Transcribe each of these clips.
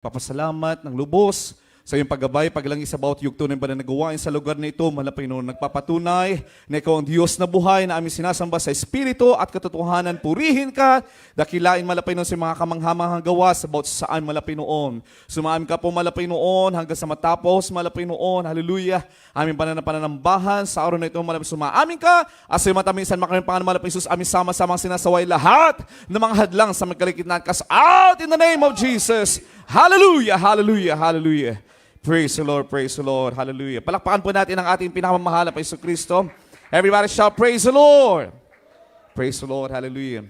Papasalamat ng lubos sa iyong paggabay, paglangi sa bawat yugto ng pananagawain sa lugar na ito. Malapay noon nagpapatunay na ikaw ang Diyos na buhay na aming sinasamba sa Espiritu at katotohanan. Purihin ka, dakilain malapay noon sa mga kamanghamanghang gawa sa bawat saan malapay noon. Sumaamin ka po malapay noon hanggang sa matapos malapay noon. Hallelujah. Aming pananambahan sa araw na ito malapay sumaamin ka at sa matamisan makaming pangalan malapay Jesus aming sama-samang sinasaway lahat ng mga hadlang sa magkalikitnaan. Cast out in the name of Jesus. Hallelujah, hallelujah, hallelujah. Praise the Lord, hallelujah. Palakpakan po natin ang ating pinakamamahal na Yesu Kristo. Everybody shout, praise the Lord. Praise the Lord, hallelujah.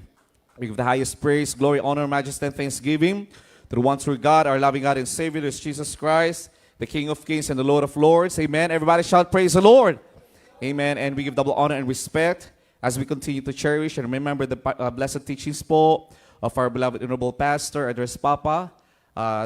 We give the highest praise, glory, honor, majesty, and thanksgiving to the one true God, our loving God and Savior, is Jesus Christ, the King of kings and the Lord of lords. Amen. Everybody shout, praise the Lord. Amen. And we give double honor and respect as we continue to cherish and remember the blessed teachings po of our beloved Honorable Pastor, Address Papa,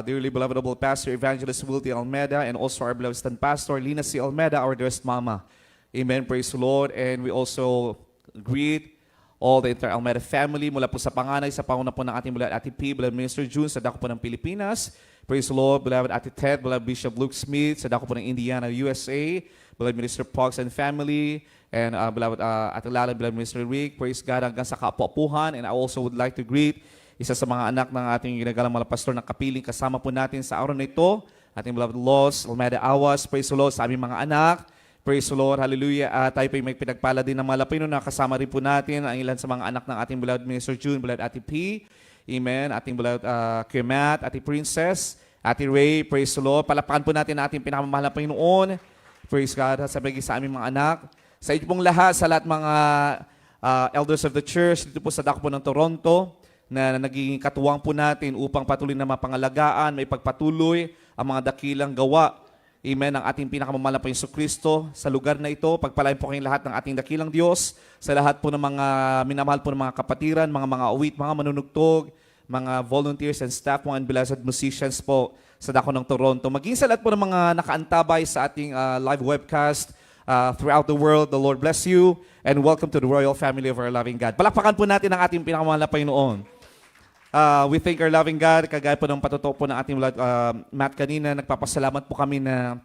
dearly beloved Honorable Pastor Evangelist Wilty Almeida, and also our beloved Stand Pastor Lina C. Almeida, our dearest Mama. Amen. Praise the Lord. And we also greet all the entire Almeida family mula po sa panganay, sa panguna po ng ating beloved Ate P, beloved Minister June, sa dako po ng Pilipinas. Praise the Lord. Beloved Ate Ted, beloved Bishop Luke Smith, sa dako po ng Indiana, USA. Beloved Minister Pogs and family, and beloved Ate Lala, beloved Minister Rick. Praise God hanggang sa kaapu-apuhan. And I also would like to greet isa sa mga anak ng ating ginagalang mga pastor ng kapiling kasama po natin sa araw na ito, ating beloved Los Almeida Awas. Praise the Lord sa aming mga anak. Praise the Lord, hallelujah. Tayo po may pinagpala din ng mga Lapino na kasama rin po natin ang ilan sa mga anak ng ating beloved Minister June, beloved Ate P, amen, ating beloved Kuya Matt, Ate Princess, Ate Ray. Praise the Lord. Palapakan po natin ang ating pinakamamahal na Panginoon. Praise God sa aming mga anak. Sa inyo pong lahat, sa lahat mga elders of the church dito po sa dako po ng Toronto, na naging katuwang po natin upang patuloy na mapangalagaan, may pagpatuloy ang mga dakilang gawa. Amen, ang ating pinakamamahal na Yesu Kristo sa lugar na ito. Pagpalain po kayong lahat ng ating dakilang Diyos, sa lahat po ng mga minamahal po ng mga kapatiran, mga awit, mga manunugtog, mga volunteers and staff, mga blessed musicians po sa dako ng Toronto. Maging sa lahat po ng mga nakaantabay sa ating live webcast throughout the world. The Lord bless you and welcome to the royal family of our loving God. Palakpakan po natin ang ating pinakamamahal na Panginoon. We thank our loving God, kagaya po ng patutuo po ng ating Matt kanina, nagpapasalamat po kami na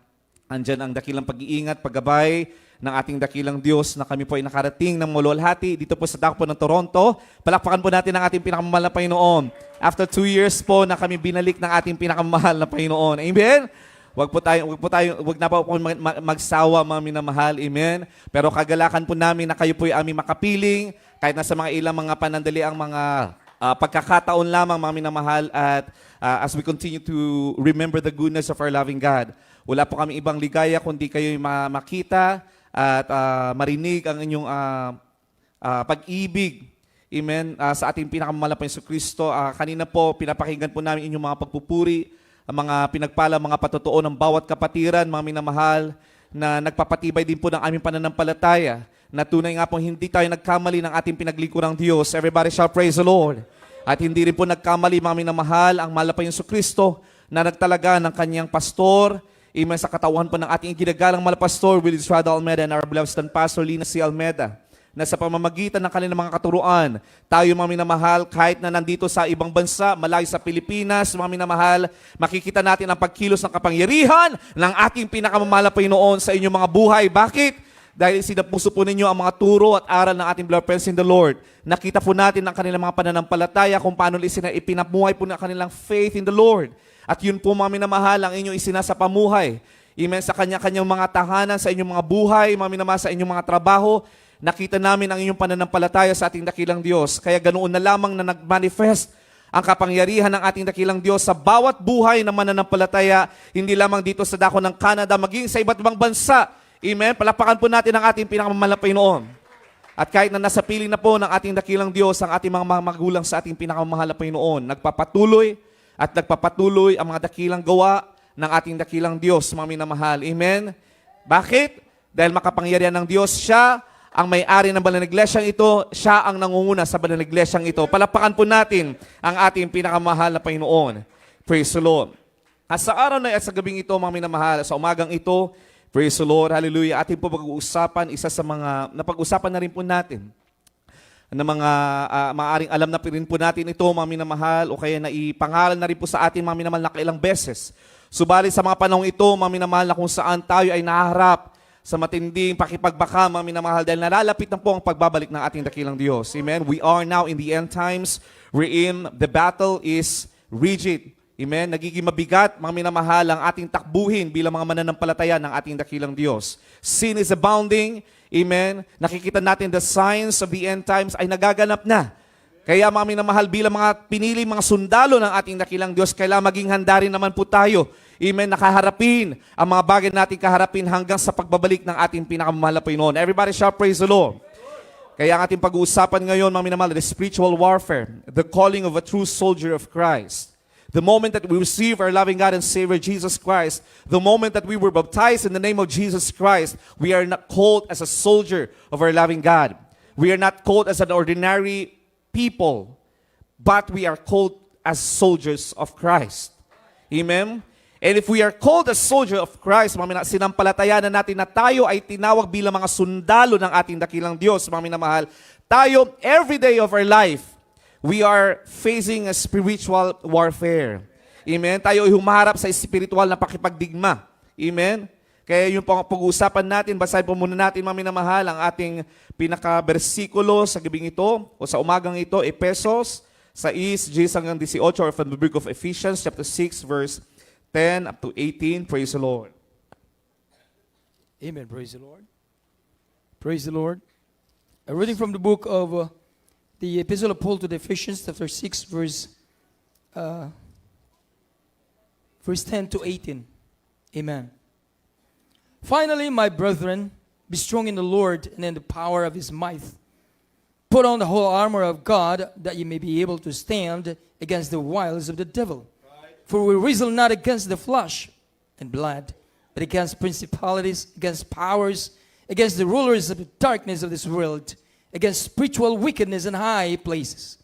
andyan ang dakilang pag-iingat, paggabay ng ating dakilang Diyos na kami po ay nakarating ng mululhati dito po sa dako po ng Toronto. Palakpakan po natin ang ating pinakamamahal na Panginoon. After 2 years po na kami binalik ng ating pinakamamahal na Panginoon. Amen? Wag na po magsawa mga minamahal. Amen? Pero kagalakan po namin na kayo po ay aming makapiling kahit nasa mga ilang mga panandali ang mga pagkakataon lamang mga minamahal at as we continue to remember the goodness of our loving God. Wala po kami ibang ligaya kundi kayo makita at marinig ang inyong pag-ibig. Amen. Sa ating pinakamamahal na Yesu Kristo. Kanina po pinapakinggan po namin inyong mga pagpupuri, ang mga pinagpala, mga patutuo ng bawat kapatiran, mga minamahal, na nagpapatibay din po ng aming pananampalataya, na tunay nga po hindi tayo nagkamali ng ating pinaglingkurang Diyos. Everybody shall praise the Lord. At hindi rin po nagkamali, mga minamahal, ang mahal na Yesu Kristo na nagtalaga ng kanyang pastor, amen, sa katawan po ng ating ginagalang mahal na pastor, Willie Estrada Almeida, and our beloved Stand Pastor Lina C. Almeida, na sa pamamagitan ng kanilang mga katuruan, tayo mga minamahal, kahit na nandito sa ibang bansa, malayo sa Pilipinas, mga minamahal, makikita natin ang pagkilos ng kapangyarihan ng ating pinakamamahal na Panginoon sa inyong mga buhay. Bakit? Dahil sinapuso po ninyo ang mga turo at aral ng ating beloved friends in the Lord. Nakita po natin ang kanilang mga pananampalataya kung paano ipinamuhay po ng kanilang faith in the Lord. At yun po mga minamahal ang inyong isinasapamuhay. Amen, sa kanya-kanyang mga tahanan, sa inyong mga buhay, mga minamahal, sa inyong mga trabaho. Nakita namin ang inyong pananampalataya sa ating dakilang Diyos. Kaya ganoon na lamang na nag-manifest ang kapangyarihan ng ating dakilang Diyos sa bawat buhay na mananampalataya, hindi lamang dito sa dako ng Canada, maging sa iba't ibang bansa. Amen? Palapakan po natin ang ating pinakamamahal na Panginoon. At kahit na nasa piling na po ng ating dakilang Diyos, ang ating mga magulang sa ating pinakamamahal na Panginoon, nagpapatuloy ang mga dakilang gawa ng ating dakilang Diyos, mga minamahal. Amen? Bakit? Dahil makapangyarihan ng Diyos, siya ang may-ari ng banal na iglesyang ito, siya ang nangunguna sa banal na iglesyang ito. Palapakan po natin ang ating pinakamahal na Panginoon. Praise the Lord. At sa araw na at sa gabing ito, mga minamahal, sa umagang ito, praise the Lord, hallelujah, ating po pag-uusapan, isa sa mga napag-usapan na rin po natin na mga maaring alam na rin po natin ito, mga minamahal, o kaya naipangalan na rin po sa atin, mga minamahal, na kailang beses. Subalit sa mga panahong ito, mga minamahal, na kung saan tayo ay naharap sa matinding pakipagbaka, mga minamahal, dahil nalalapit na po ang pagbabalik ng ating dakilang Diyos. Amen? We are now in the end times wherein the battle is rigid. Amen? Nagiging mabigat, mga minamahal, ang ating takbuhin bilang mga mananampalataya ng ating dakilang Diyos. Sin is abounding. Amen? Nakikita natin the signs of the end times ay nagaganap na. Kaya mga minamahal, bilang mga pinili mga sundalo ng ating dakilang Diyos, kailangan maging handa rin naman po tayo. Amen? Nakaharapin ang mga bagay natin kaharapin hanggang sa pagbabalik ng ating pinakamamahal na Panginoon. Everybody shout, praise the Lord. Kaya ang ating pag-uusapan ngayon, mga minamahal, the spiritual warfare, the calling of a true soldier of Christ. The moment that we receive our loving God and Savior Jesus Christ, the moment that we were baptized in the name of Jesus Christ, we are not called as a soldier of our loving God. We are not called as an ordinary people, but we are called as soldiers of Christ. Amen? And if we are called as soldier of Christ, sinampalatayanan natin na tayo ay tinawag bilang mga sundalo ng ating dakilang Diyos, mga minamahal. Tayo, every day of our life, we are facing a spiritual warfare. Amen? Tayo ay humaharap sa spiritual na pakipagdigma. Amen? Kaya yung pag-uusapan natin, basahin po muna natin, mga minamahal, ang ating pinaka-versikulo sa gabing ito, o sa umagang ito, Efesos 6:10 hanggang 18, or from the book of Ephesians, chapter 6, verse 10 up to 18. Praise the Lord. Amen. Praise the Lord. Praise the Lord. A reading from the book of the Epistle of Paul to the Ephesians, chapter 6, verse 10 to 18. Amen. Finally, my brethren, be strong in the Lord and in the power of his might. Put on the whole armor of God, that you may be able to stand against the wiles of the devil. For we wrestle not against the flesh and blood, but against principalities, against powers, against the rulers of the darkness of this world, against spiritual wickedness in high places.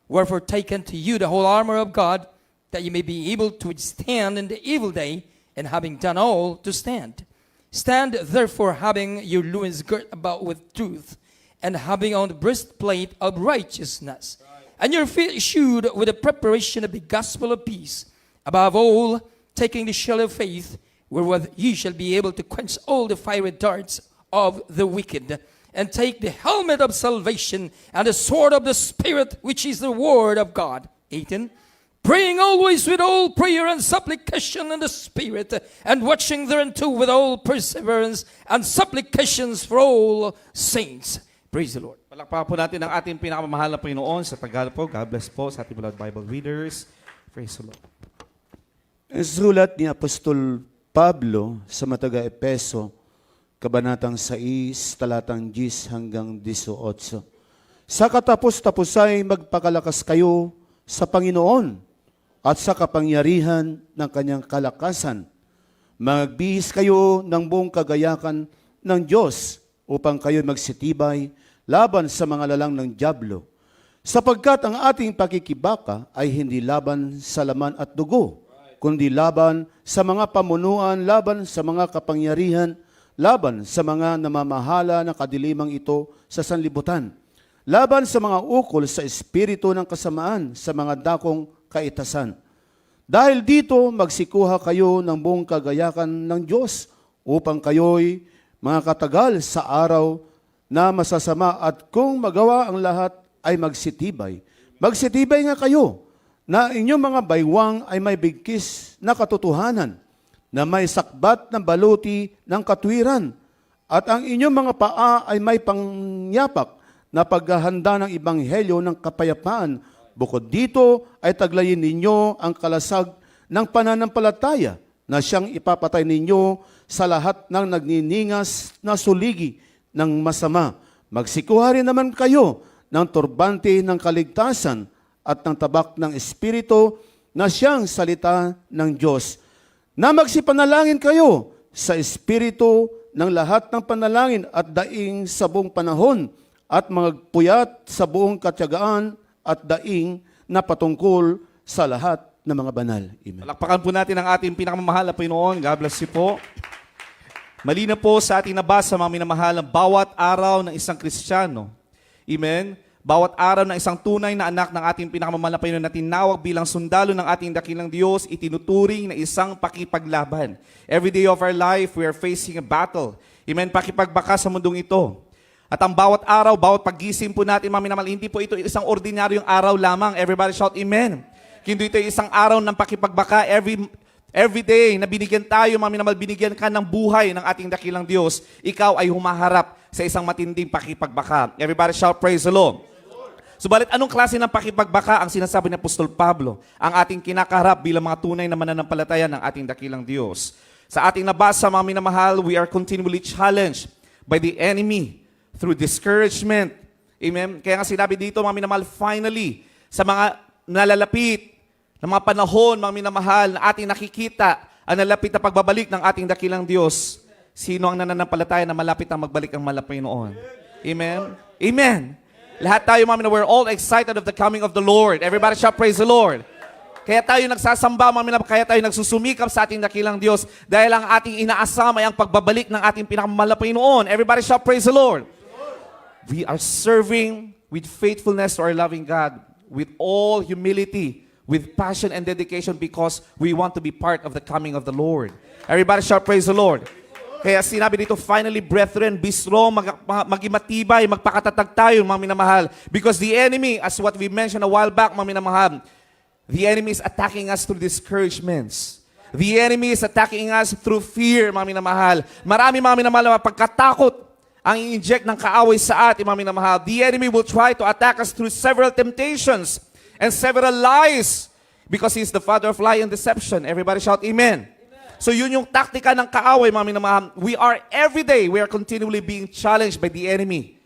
Wherefore take unto you the whole armor of God, that you may be able to withstand in the evil day, and having done all, to stand. Stand therefore, having your loins girt about with truth, and having on the breastplate of righteousness, and your feet shod with the preparation of the gospel of peace. Above all, taking the shield of faith, wherewith ye shall be able to quench all the fiery darts of the wicked, and take the helmet of salvation and the sword of the Spirit, which is the word of God. 18. Praying always with all prayer and supplication in the Spirit, and watching thereunto with all perseverance and supplications for all saints. Praise the Lord. Palakpakan po natin ang ating pinakamamahal na Panginoon sa Tagalog po. God bless po sa ating beloved Bible readers. Praise the Lord. Ang sulat ni Apostol Pablo sa Mataga-Epeso, Kabanatang 6, talatang 10 hanggang 18. Sa katapos-tapos ay magpakalakas kayo sa Panginoon at sa kapangyarihan ng kanyang kalakasan. Magbihis kayo ng buong kagayakan ng Diyos upang kayo magsitibay laban sa mga lalang ng dyablo. Sapagkat ang ating pakikibaka ay hindi laban sa laman at dugo, kundi laban sa mga pamunuan, laban sa mga kapangyarihan, laban sa mga namamahala ng kadilimang ito sa sanlibutan, laban sa mga ukol sa espiritu ng kasamaan sa mga dakong kaitasan. Dahil dito, magsikuha kayo ng buong kagayakan ng Diyos upang kayo'y mga katagal sa araw na masasama, at kung magawa ang lahat ay magsitibay. Magsitibay nga kayo na inyong mga baywang ay may bigkis na katotohanan, na may sakbat ng baluti ng katwiran, at ang inyong mga paa ay may pangyapak na paghahanda ng ebanghelyo ng kapayapaan. Bukod dito ay taglayin ninyo ang kalasag ng pananampalataya, na siyang ipapatay ninyo sa lahat ng nagniningas na suligi ng masama. Magsikuha rin naman kayo ng turbante ng kaligtasan at ng tabak ng Espiritu, na siyang salita ng Diyos, na magsipanalangin kayo sa Espiritu ng lahat ng panalangin at daing sa buong panahon, at magpuyat sa buong katyagaan at daing na patungkol sa lahat ng mga banal. Amen. Palakpakan po natin ang ating pinakamamahal na Panginoon. God bless you po. Mali na po sa ating nabasa, mga minamahal, bawat araw ng isang Kristiyano. Amen? bawat araw ng isang tunay na anak ng ating pinakamamalapayon na tinawag bilang sundalo ng ating dakilang Diyos, itinuturing na isang pakipaglaban. Every day of our life, we are facing a battle. Amen, pakipagbaka sa mundong ito. At ang bawat araw, bawat paggising po natin, mga minamahal, hindi po ito isang ordinaryong araw lamang. Everybody shout, Amen. Hindi ito isang araw ng pakipagbaka. Every day na binigyan tayo, mga minamahal, binigyan ka ng buhay ng ating dakilang Diyos, ikaw ay humaharap sa isang matinding pakipagbaka. Everybody shout, praise the Lord. Subalit, anong klase ng pakipagbaka ang sinasabi ni Apostol Pablo, ang ating kinakaharap bilang mga tunay na mananampalataya ng ating dakilang Diyos? Sa ating nabasa, mga minamahal, we are continually challenged by the enemy through discouragement. Amen? Kaya nga sinabi dito, mga minamahal, finally, sa mga nalalapit na mga panahon, mga minamahal, na ating nakikita ang nalapit na pagbabalik ng ating dakilang Diyos, sino ang nananampalataya na malapit ang magbalik ang malapit noon? Amen? Amen. Lahat tayo, mga minamahal, we're all excited of the coming of the Lord. Everybody shout, praise the Lord. Kaya tayo nagsasamba, mga minamahal, kaya tayo nagsusumikap sa ating dakilang Diyos dahil ang ating inaasam ay ang pagbabalik ng ating pinakamalapit noon. Everybody shout, praise the Lord. We are serving with faithfulness to our loving God, with all humility, with passion and dedication because we want to be part of the coming of the Lord. Everybody shout, praise the Lord. Kaya sinabi dito, finally, brethren, be strong, maging matibay, magpakatatag tayo, mga minamahal. Because the enemy, as what we mentioned a while back, mga minamahal, the enemy is attacking us through discouragements. The enemy is attacking us through fear, mga minamahal. Marami, mga minamahal, pagkatakot ang i-inject ng kaaway sa atin, mga minamahal. The enemy will try to attack us through several temptations and several lies because he is the father of lie and deception. Everybody shout, Amen. So yun yung taktika ng kaaway, mga minamahal. We are every day, we are continually being challenged by the enemy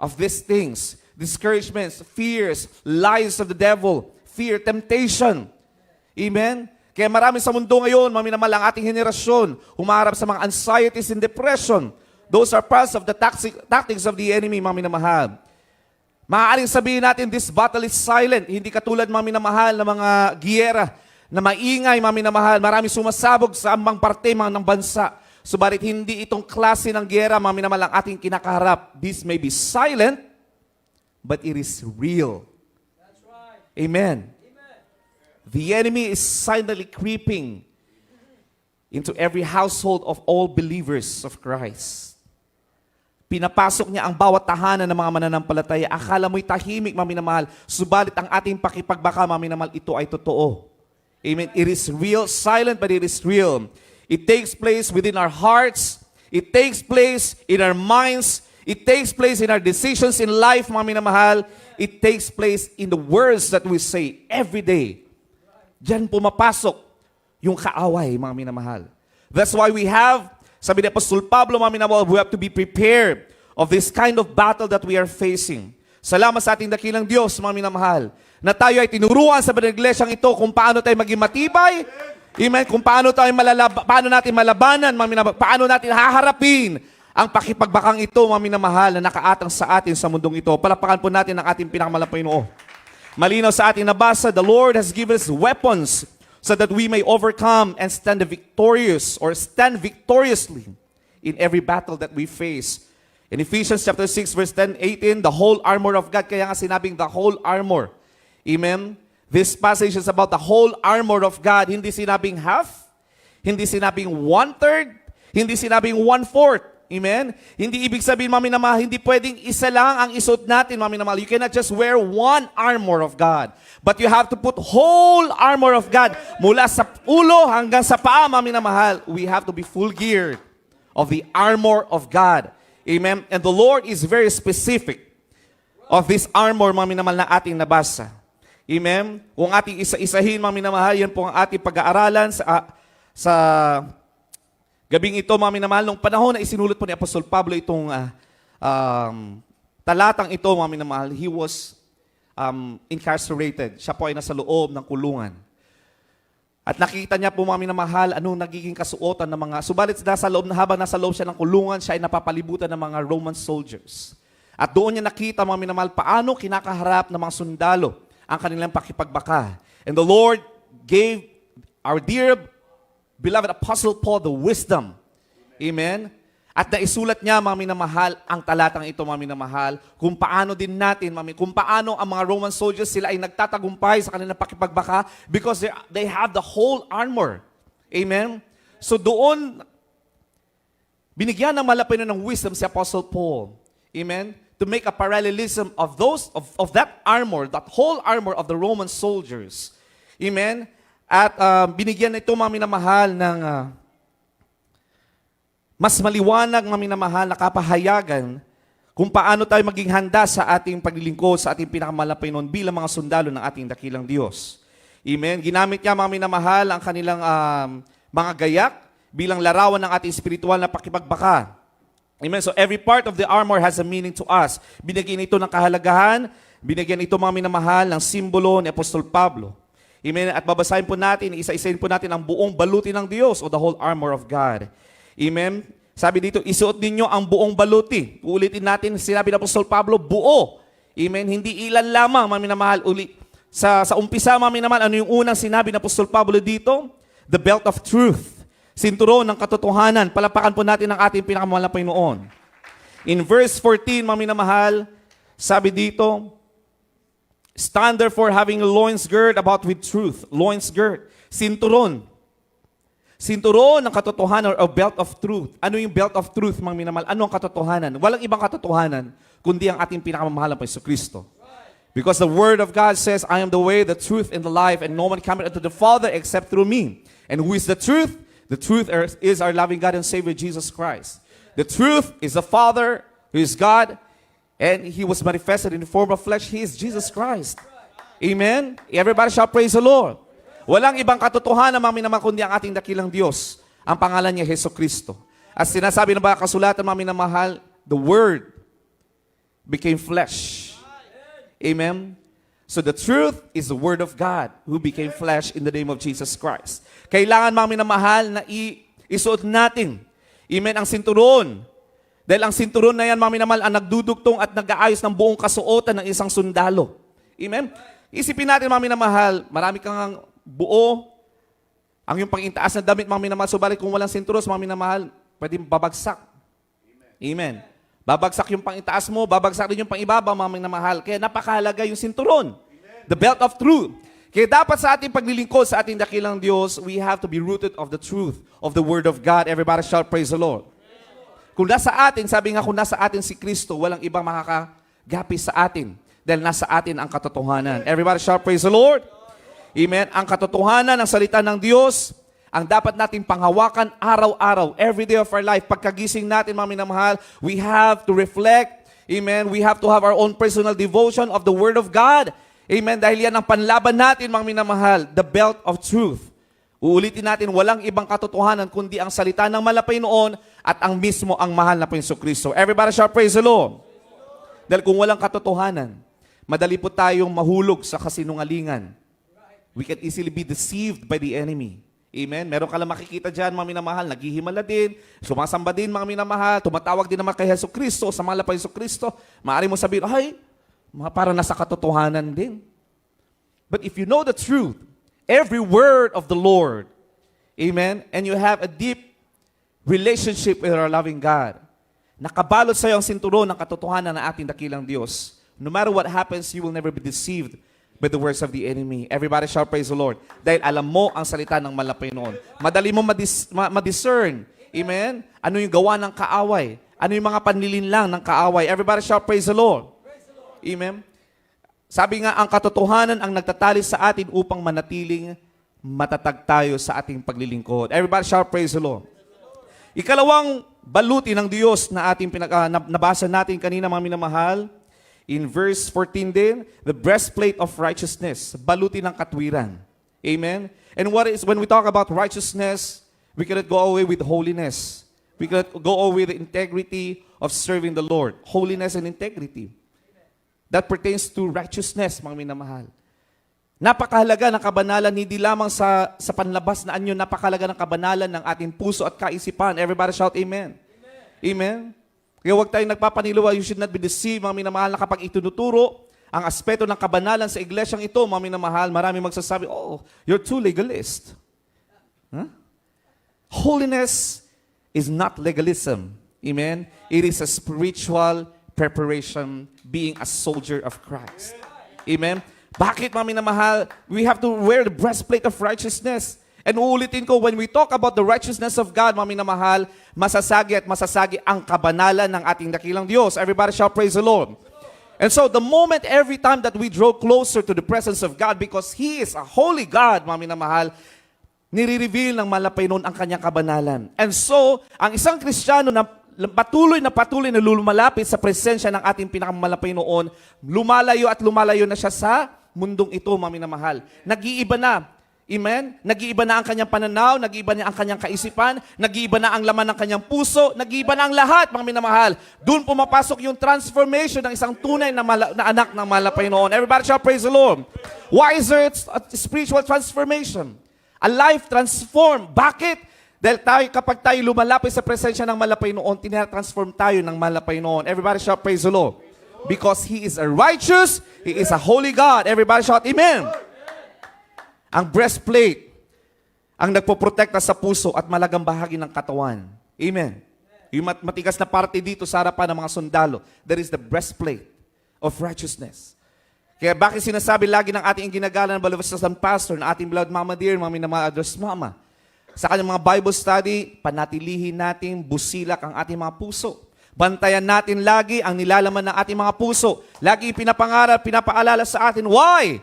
of these things. Discouragements, fears, lies of the devil, fear, temptation. Amen? Kaya marami sa mundo ngayon, mga minamahal, ang ating henerasyon, humaharap sa mga anxieties and depression. Those are parts of the tactics of the enemy, mga minamahal. Maaaring sabihin natin, this battle is silent. Hindi katulad, mga minamahal, na mga giyera na maingay, mga minamahal. Marami sumasabog sa ambang parte ng bansa. Subalit hindi itong klase ng giyera, mga minamahal, ang ating kinakaharap. This may be silent, but it is real. That's right. Amen. Amen. The enemy is silently creeping into every household of all believers of Christ. Pinapasok niya ang bawat tahanan ng mga mananampalataya. Akala mo'y tahimik, mga minamahal. Subalit ang ating pakipagbaka, mga minamahal, ito ay totoo. Amen. It is real, silent, but it is real. It takes place within our hearts. It takes place in our minds. It takes place in our decisions in life, mga minamahal. It takes place in the words that we say every day. Diyan pumapasok yung kaaway, mga minamahal. That's why we have, sabi ni Apostol Pablo, mga minamahal, we have to be prepared of this kind of battle that we are facing. Salamat sa ating dakilang Diyos, mga minamahal, na tayo ay tinuruan sa iglesyang ito kung paano tayo maging matibay, amen, kung paano natin malabanan, mga minamahal, paano natin haharapin ang pakipagbakang ito, mga minamahal, na nakaatang sa atin sa mundong ito. Palapakan po natin ang ating pinakamalapay noo. Malinaw sa ating nabasa, the Lord has given us weapons so that we may overcome and stand victoriously in every battle that we face. In Ephesians chapter 6, verse 10, 18, the whole armor of God, kaya nga sinabing the whole armor. Amen? This passage is about the whole armor of God. Hindi sinabing half, hindi sinabing 1/3, hindi sinabing 1/4. Amen? Hindi ibig sabihin, mga minamahal, hindi pwedeng isa lang ang isuot natin, mga minamahal. You cannot just wear one armor of God. But you have to put whole armor of God. Mula sa ulo hanggang sa paa, mga minamahal, we have to be full geared of the armor of God. Amen? And the Lord is very specific of this armor, mga minamahal, na ating nabasa. Amen? Kung ating isa-isahin, mga minamahal, yan po ang ating pag-aaralan sa gabing ito, mga minamahal. Nung panahon na isinulat po ni Apostol Pablo itong talatang ito, mga minamahal, he was incarcerated. Siya po ay nasa loob ng kulungan. At nakita niya po, mga minamahal, anong nagiging kasuotan ng mga, subalit habang nasa loob siya ng kulungan, siya ay napapalibutan ng mga Roman soldiers. At doon niya nakita, mga minamahal, paano kinakaharap ng mga sundalo ang kanilang pakipagbaka. And the Lord gave our dear beloved Apostle Paul the wisdom. Amen? At naisulat niya, mga minamahal, ang talatang ito, mga minamahal, kung paano din natin, kung paano ang mga Roman soldiers, sila ay nagtatagumpay sa kanilang pakipagbaka because they have the whole armor. Amen? So doon, binigyan ng malapit ng wisdom si Apostle Paul. Amen? To make a parallelism of that armor, that whole armor of the Roman soldiers. Amen? At binigyan ito, mga minamahal, ng mas maliwanag, mga minamahal, na kapahayagan kung paano tayo maging handa sa ating paglilingkod, sa ating pinakamalapay noon bilang mga sundalo ng ating dakilang Diyos. Amen? Ginamit niya, mga minamahal, ang kanilang mga gayak bilang larawan ng ating spiritual na pakipagbaka. Amen? So every part of the armor has a meaning to us. Binigyan ito ng kahalagahan, binigyan ito, mga minamahal, ng simbolo ni Apostol Pablo. Amen? At babasahin po natin, isa-isahin po natin ang buong baluti ng Diyos o the whole armor of God. Amen? Sabi dito, isuot ninyo ang buong baluti. Uulitin natin, sinabi ng Apostol Pablo, buo. Amen? Hindi ilan lamang, mga minamahal. Sa umpisa, mga minamahal, ano yung unang sinabi ng Apostol Pablo dito? The belt of truth. Sinturon ng katotohanan. Palapakan po natin ang ating pinakamalapay noon. In verse 14, mga minamahal, sabi dito, stand therefore having a loins girt about with truth. Loins girt. Sinturon. Sinturon ng katotohanan or belt of truth. Ano yung belt of truth, mga minamahal? Ano ang katotohanan? Walang ibang katotohanan, kundi ang ating pinakamamahal na Jesucristo. Because the Word of God says, I am the way, the truth, and the life, and no one cometh unto the Father except through me. And who is the truth? The truth is our loving God and Savior, Jesus Christ. The truth is the Father, who is God, and He was manifested in the form of flesh. He is Jesus Christ. Amen? Everybody shall praise the Lord. Walang ibang katotohanan, mga minamahal, kundi ang ating dakilang Diyos. Ang pangalan niya, Jesucristo. At sinasabi ng mga kasulatan, mga minamahal, the Word became flesh. Amen? So the truth is the Word of God who became flesh in the name of Jesus Christ. Kailangan, mga minamahal, na isuot natin. Amen? Ang sinturon. Dahil ang sinturon na yan, mga minamahal, ang nagdudugtong at nag-aayos ng buong kasuotan ng isang sundalo. Amen? Isipin natin, mga minamahal, marami kang buo, ang yung pangintaas na damit, mga minamahal, subalit kung walang sinturos, mga minamahal, pwedeng babagsak. Amen. Babagsak yung pangintaas mo, babagsak din yung pangibaba, mga minamahal. Kaya napakahalaga yung sinturon. The belt of truth. Kaya dapat sa ating paglilingkod sa ating dakilang Diyos, we have to be rooted of the truth of the Word of God. Everybody shout, praise the Lord. Kung nasa atin, sabi nga, kung nasa atin si Kristo, walang ibang makakagapis sa atin. Dahil nasa atin ang katotohanan. Everybody shout, praise the Lord. Amen. Ang katotohanan ng salita ng Diyos, ang dapat nating panghawakan araw-araw, every day of our life. Pagkagising natin, mga minamahal, we have to reflect. Amen. We have to have our own personal devotion of the Word of God. Amen. Dahil yan ang panlaban natin, mga minamahal, the belt of truth. Uulitin natin, walang ibang katotohanan kundi ang salita ng malapay noon at ang mismo ang mahal na Jesucristo. Everybody shall praise the Lord. Dahil kung walang katotohanan, madali po tayong mahulog sa kasinungalingan. We can easily be deceived by the enemy. Amen? Meron ka lang makikita dyan, mga minamahal, naghihimala din, sumasamba din, mga minamahal, tumatawag din naman kay Jesucristo, sa mahal pa Jesucristo. Maaari mo sabihin, ay, parang nasa katotohanan din. But if you know the truth, every word of the Lord, amen, and you have a deep relationship with our loving God, nakabalot sa iyo ang sinturon ng katotohanan ng ating dakilang Diyos. No matter what happens, you will never be deceived by the words of the enemy. Everybody shall praise the Lord. Dahil alam mo ang salita ng malapay noon. Madali mo madiscern. Amen? Ano yung gawa ng kaaway? Ano yung mga panlilinlang ng kaaway? Everybody shall praise the Lord. Amen? Sabi nga, ang katotohanan ang nagtatali sa atin upang manatiling matatag tayo sa ating paglilingkod. Everybody shall praise the Lord. Ikalawang baluti ng Diyos na ating nabasa natin kanina, mga minamahal, in verse 14 din, the breastplate of righteousness, baluti ng katwiran. Amen? And when we talk about righteousness, we cannot go away with holiness. We cannot go away with the integrity of serving the Lord. Holiness and integrity. That pertains to righteousness, mga minamahal. Napakahalaga ng kabanalan, hindi lamang sa panlabas na anyo, napakahalaga ng kabanalan ng ating puso at kaisipan. Everybody shout amen. Amen? Kaya huwag tayong nagpapaniliwa, you should not be deceived, mga minamahal, na kapag itunuturo ang aspeto ng kabanalan sa iglesyang ito, mga minamahal, marami magsasabi, oh, you're too legalist. Huh? Holiness is not legalism. Amen? It is a spiritual preparation being a soldier of Christ. Amen? Bakit, mga minamahal? We have to wear the breastplate of righteousness. And uulitin ko, when we talk about the righteousness of God, mga minamahal, masasagi at masasagi ang kabanalan ng ating dakilang Diyos. Everybody shall praise the Lord. And so, the moment, every time that we draw closer to the presence of God, because He is a holy God, mga minamahal, nire-reveal ng malapay noon ang kanyang kabanalan. And so, ang isang Kristiyano na patuloy na lumalapit sa presensya ng ating pinakamalapay noon, lumalayo at lumalayo na siya sa mundong ito, mga minamahal. Nag-iiba na. Amen? Nag-iiba na ang kanyang pananaw, nag-iiba na ang kanyang kaisipan, nag-iiba na ang laman ng kanyang puso, nag-iiba na ang lahat, mga minamahal. Doon pumapasok yung transformation ng isang tunay na anak ng malapay noon. Everybody shall praise the Lord. Why is there a spiritual transformation? A life transformed. Bakit? Dahil kapag tayo lumalapit sa presensya ng malapay noon, tinatransform tayo ng malapay noon. Everybody shall praise the Lord. Because He is a righteous, He is a holy God. Everybody shout, Amen. Ang breastplate, ang nagpoprotekta sa puso at malagang bahagi ng katawan. Amen. Yung matigas na parte dito sa harapan ng mga sundalo, there is the breastplate of righteousness. Kaya bakit sinasabi lagi ng ating ginagalang balawasang pastor, ng ating beloved Mama Dear, mga minamahal address Mama, sa kanyang mga Bible study, panatilihin natin busilak ang ating mga puso. Bantayan natin lagi ang nilalaman ng ating mga puso. Lagi pinapangarap, pinapaalala sa atin. Why?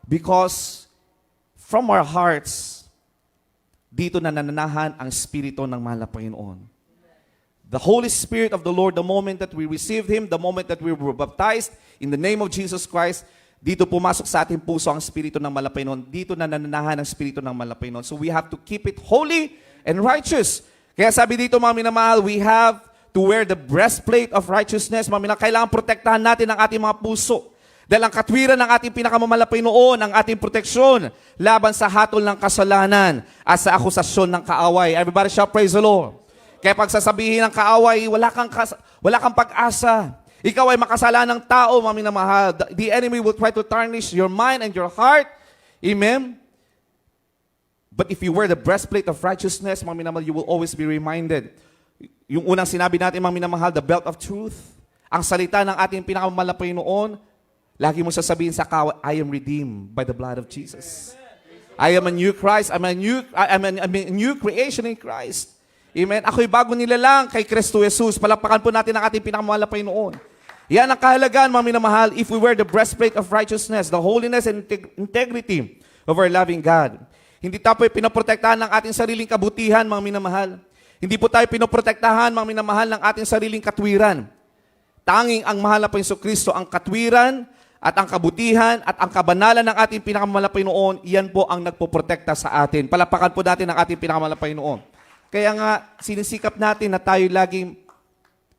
Because from our hearts, dito na nananahan ang Espiritu ng mahal na Panginoon. The Holy Spirit of the Lord, the moment that we received Him, the moment that we were baptized in the name of Jesus Christ, dito pumasok sa ating puso ang Espiritu ng mahal na Panginoon. Dito na nananahan ang Espiritu ng mahal na Panginoon. So we have to keep it holy and righteous. Kaya sabi dito, mga minamahal, we have to wear the breastplate of righteousness. Mga minamahal, kailangan protektahan natin ang ating mga puso. Dahil ang katwiran ng ating pinakamamalapay noon, ang ating proteksyon laban sa hatol ng kasalanan at sa akusasyon ng kaaway. Everybody shall praise the Lord. Kaya pag sasabihin ng kaaway, wala kang pag-asa. Ikaw ay makasalanang tao, mga minamahal. The enemy will try to tarnish your mind and your heart. Amen? But if you wear the breastplate of righteousness, mga minamahal, you will always be reminded. Yung unang sinabi natin, mga minamahal, the belt of truth. Ang salita ng ating pinakamamalapay noon, lagi mo sasabihin sa kawa, I am redeemed by the blood of Jesus. I am a new Christ. I'm a new creation in Christ. Amen. Ako'y bago nilalang kay Kristo Jesus. Palakpakan po natin ang ating pinakamalapay noon. Yan ang kahalagaan, mga minamahal, if we wear the breastplate of righteousness, the holiness and integrity of our loving God. Hindi tayo pinoprotektahan ng ating sariling kabutihan, mga minamahal. Hindi po tayo pinoprotektahan, mga minamahal, ng ating sariling katwiran. Tanging ang mahal na Jesucristo, ang katwiran, at ang kabutihan at ang kabanalan ng ating pinakamalapay noon, iyan po ang nagpoprotekta sa atin. Palapakan po natin ang ating pinakamalapay noon. Kaya nga, sinisikap natin na tayo laging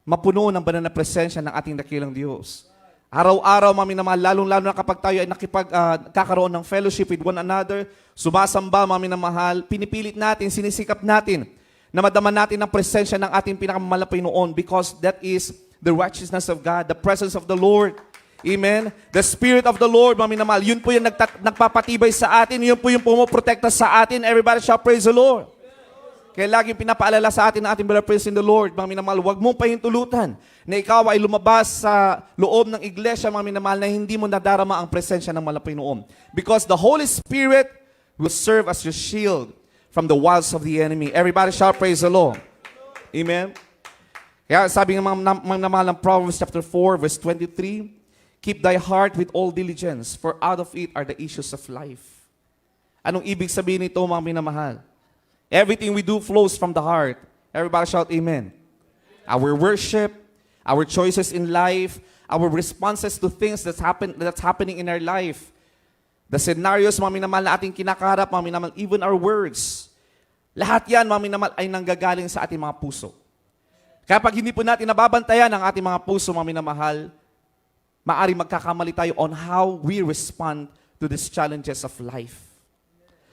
mapuno ng banal na presensya ng ating dakilang Diyos. Araw-araw, mga minamahal, lalong-lalo na kapag tayo ay nakipagkakaroon ng fellowship with one another, sumasamba, mga minamahal, pinipilit natin, sinisikap natin na madama natin ang presensya ng ating pinakamalapay noon because that is the righteousness of God, the presence of the Lord. Amen? The Spirit of the Lord, mga minamahal, yun po yung nagpapatibay sa atin, yun po yung pumoprotekta sa atin. Everybody shall praise the Lord. Kaya laging pinapaalala sa atin ng ating beloved praise in the Lord, mga minamahal, huwag mong pahintulutan na ikaw ay lumabas sa loob ng iglesia, mga minamahal, na hindi mo nadarama ang presensya ng malapay noon. Because the Holy Spirit will serve as your shield from the wiles of the enemy. Everybody shall praise the Lord. Amen? Kaya sabi ng mga minamahal ng Proverbs chapter 4, verse 23, keep thy heart with all diligence, for out of it are the issues of life. Anong ibig sabihin nito, mga minamahal? Everything we do flows from the heart. Everybody shout amen. Our worship, our choices in life, our responses to things that's happening in our life, the scenarios, mga minamahal, na ating kinakaharap, mga minamahal, even our words, lahat yan, mga minamahal, ay nanggagaling sa ating mga puso. Kaya pag hindi po natin nababantayan ang ating mga puso, mga minamahal, maaari magkakamali tayo on how we respond to these challenges of life.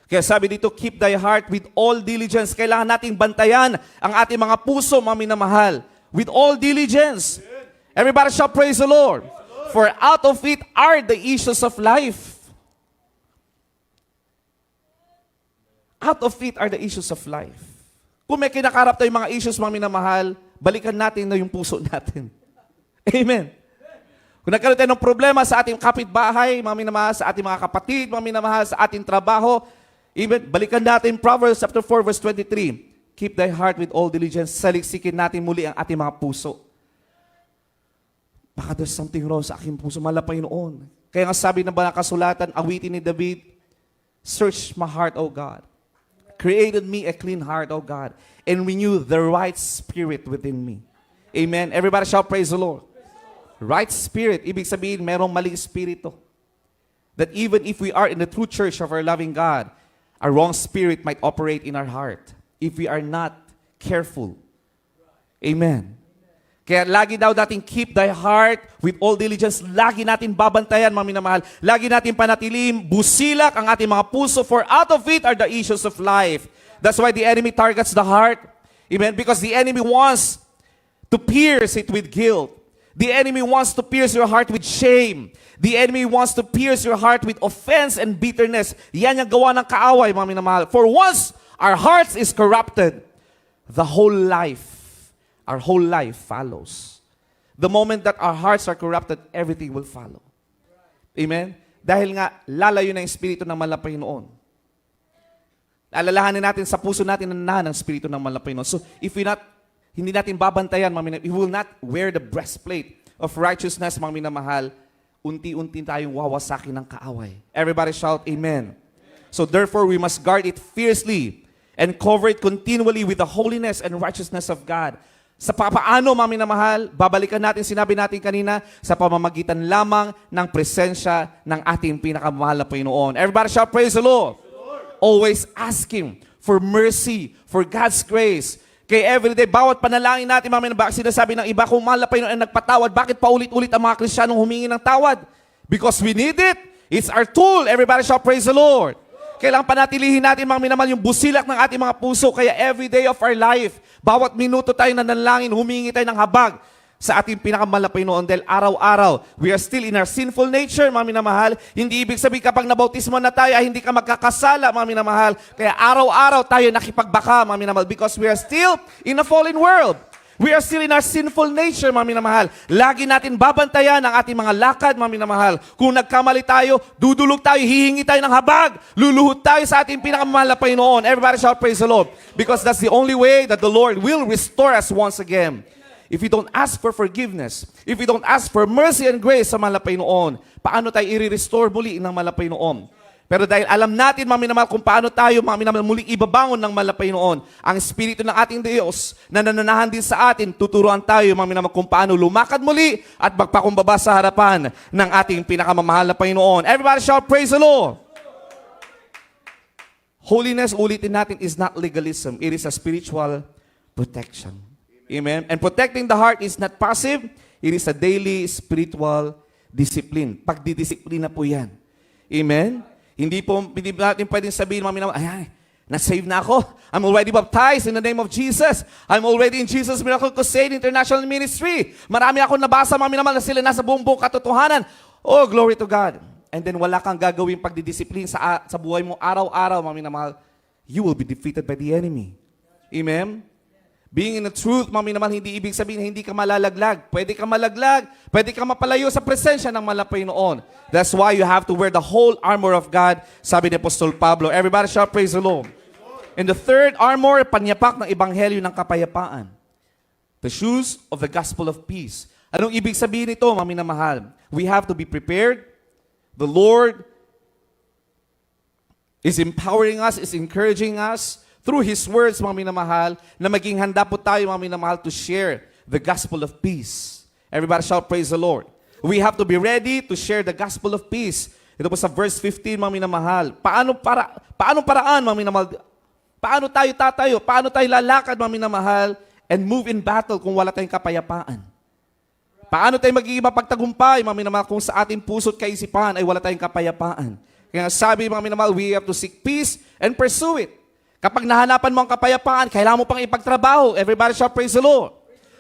Kaya sabi dito, keep thy heart with all diligence. Kailangan nating bantayan ang ating mga puso, mga minamahal, with all diligence. Everybody shall praise the Lord. For out of it are the issues of life. Out of it are the issues of life. Kung may kinakarap tayong mga issues, mga minamahal, balikan natin na yung puso natin. Amen. Kung nagkaroon tayo ng problema sa ating kapitbahay, mga minamahal, sa ating mga kapatid, mga minamahal, sa ating trabaho, even, balikan natin Proverbs chapter 4, verse 23. Keep thy heart with all diligence. Saliksikin natin muli ang ating mga puso. Baka there's something wrong sa aking puso. Malapay noon. Kaya nga sabi ng banal na kasulatan, awitin ni David, search my heart, O God. Created me a clean heart, O God, and renew the right spirit within me. Amen. Everybody shout, praise the Lord. Right spirit, ibig sabihin, merong maling spirito. That even if we are in the true church of our loving God, a wrong spirit might operate in our heart if we are not careful. Amen. Kaya lagi daw natin keep thy heart with all diligence. Lagi natin babantayan, mga minamahal. Lagi natin panatilim, busilak ang ating mga puso, for out of it are the issues of life. That's why the enemy targets the heart. Amen. Because the enemy wants to pierce it with guilt. The enemy wants to pierce your heart with shame. The enemy wants to pierce your heart with offense and bitterness. Yan yung gawa ng kaaway, mga minamahal. For once our hearts is corrupted, our whole life follows. The moment that our hearts are corrupted, everything will follow. Amen? Dahil nga, lalayo na yung espiritu ng malapay noon. Alalahanin natin sa puso natin na ng espiritu ng malapay noon. So, if hindi natin babantayan, we will not wear the breastplate of righteousness, mga minamahal, unti-unti tayong wawasakin ng kaaway. Everybody shout, Amen. So therefore, we must guard it fiercely and cover it continually with the holiness and righteousness of God. Sa paano, mga minamahal, babalikan natin, sinabi natin kanina, sa pamamagitan lamang ng presensya ng ating pinakamahal na Panginoon. Everybody shout, praise the Lord. Always ask Him for mercy, for God's grace. Kaya everyday, bawat panalangin natin, mga minamahal, sinasabi ng iba, kung mahal na Panginoon ay nagpatawad, bakit paulit-ulit ang mga Kristiyanong humingi ng tawad? Because we need it. It's our tool. Everybody shout, praise the Lord. Kailangan panatilihin natin, mga minamahal, yung busilak ng ating mga puso. Kaya every day of our life, bawat minuto tayo nanalangin, humingi tayo ng habag sa ating pinakamahal na Panginoon. Dahil araw-araw, we are still in our sinful nature, mga minamahal. Hindi ibig sabihin kapag nabautismo na tayo, ay hindi ka magkakasala, mga minamahal. Kaya araw-araw tayo nakipagbaka, mga minamahal, because we are still in a fallen world. We are still in our sinful nature, mga minamahal. Lagi natin babantayan ang ating mga lakad, mga minamahal. Kung nagkamali tayo, dudulog tayo, hihingi tayo ng habag, luluhod tayo sa ating pinakamahal na Panginoon. Everybody shout, praise the Lord. Because that's the only way that the Lord will restore us once again. If we don't ask for forgiveness, if we don't ask for mercy and grace sa mahal na Panginoon, paano tayo i-restore muli ng mahal na Panginoon? Pero dahil alam natin, mga minamahal, kung paano tayo, mga minamahal, muling ibabangon ng mahal na Panginoon, ang Espiritu ng ating Diyos na nananahan din sa atin, tuturuan tayo, mga minamahal, kung paano lumakad muli at magpakumbaba sa harapan ng ating pinakamamahal na Panginoon. Everybody shout, praise the Lord! Holiness, ulitin natin, is not legalism. It is a spiritual protection. Amen? And protecting the heart is not passive. It is a daily spiritual discipline. Pagdidisiplina po yan. Amen? Hindi natin pwedeng sabihin, mga minamahal, ay, na-save na ako. I'm already baptized in the name of Jesus. I'm already in Jesus Miracle Crusade International Ministry. Marami akong nabasa, mga minamahal, na sila nasa buong katotohanan. Oh, glory to God. And then wala kang gagawin pagdidisiplin sa buhay mo araw-araw, mga minamahal, you will be defeated by the enemy. Amen? Being in the truth, mga minamahal, hindi ibig sabihin na hindi ka malalaglag. Pwede ka malaglag, pwede ka mapalayo sa presensya ng malapay noon. That's why you have to wear the whole armor of God, sabi ni Apostol Pablo. Everybody shout, praise the Lord. And the third armor, panyapak ng ebanghelyo ng kapayapaan. The shoes of the gospel of peace. Anong ibig sabihin nito, mga minamahal? We have to be prepared. The Lord is empowering us, is encouraging us, through His words, mga minamahal, na maging handa po tayo, mga minamahal, to share the gospel of peace. Everybody shout, praise the Lord. We have to be ready to share the gospel of peace. Ito po sa verse 15, mga minamahal. Paano paraan, mga minamahal? Paano tayo tatayo? Paano tayo lalakad, mga minamahal, and move in battle kung wala tayong kapayapaan? Paano tayo magiging mapagtagumpay, mga minamahal, kung sa ating puso't kaisipan ay wala tayong kapayapaan? Kaya sabi, mga minamahal, we have to seek peace and pursue it. Kapag nahanapan mo ang kapayapaan, kailangan mo pang ipagtrabaho. Everybody shout, praise the Lord.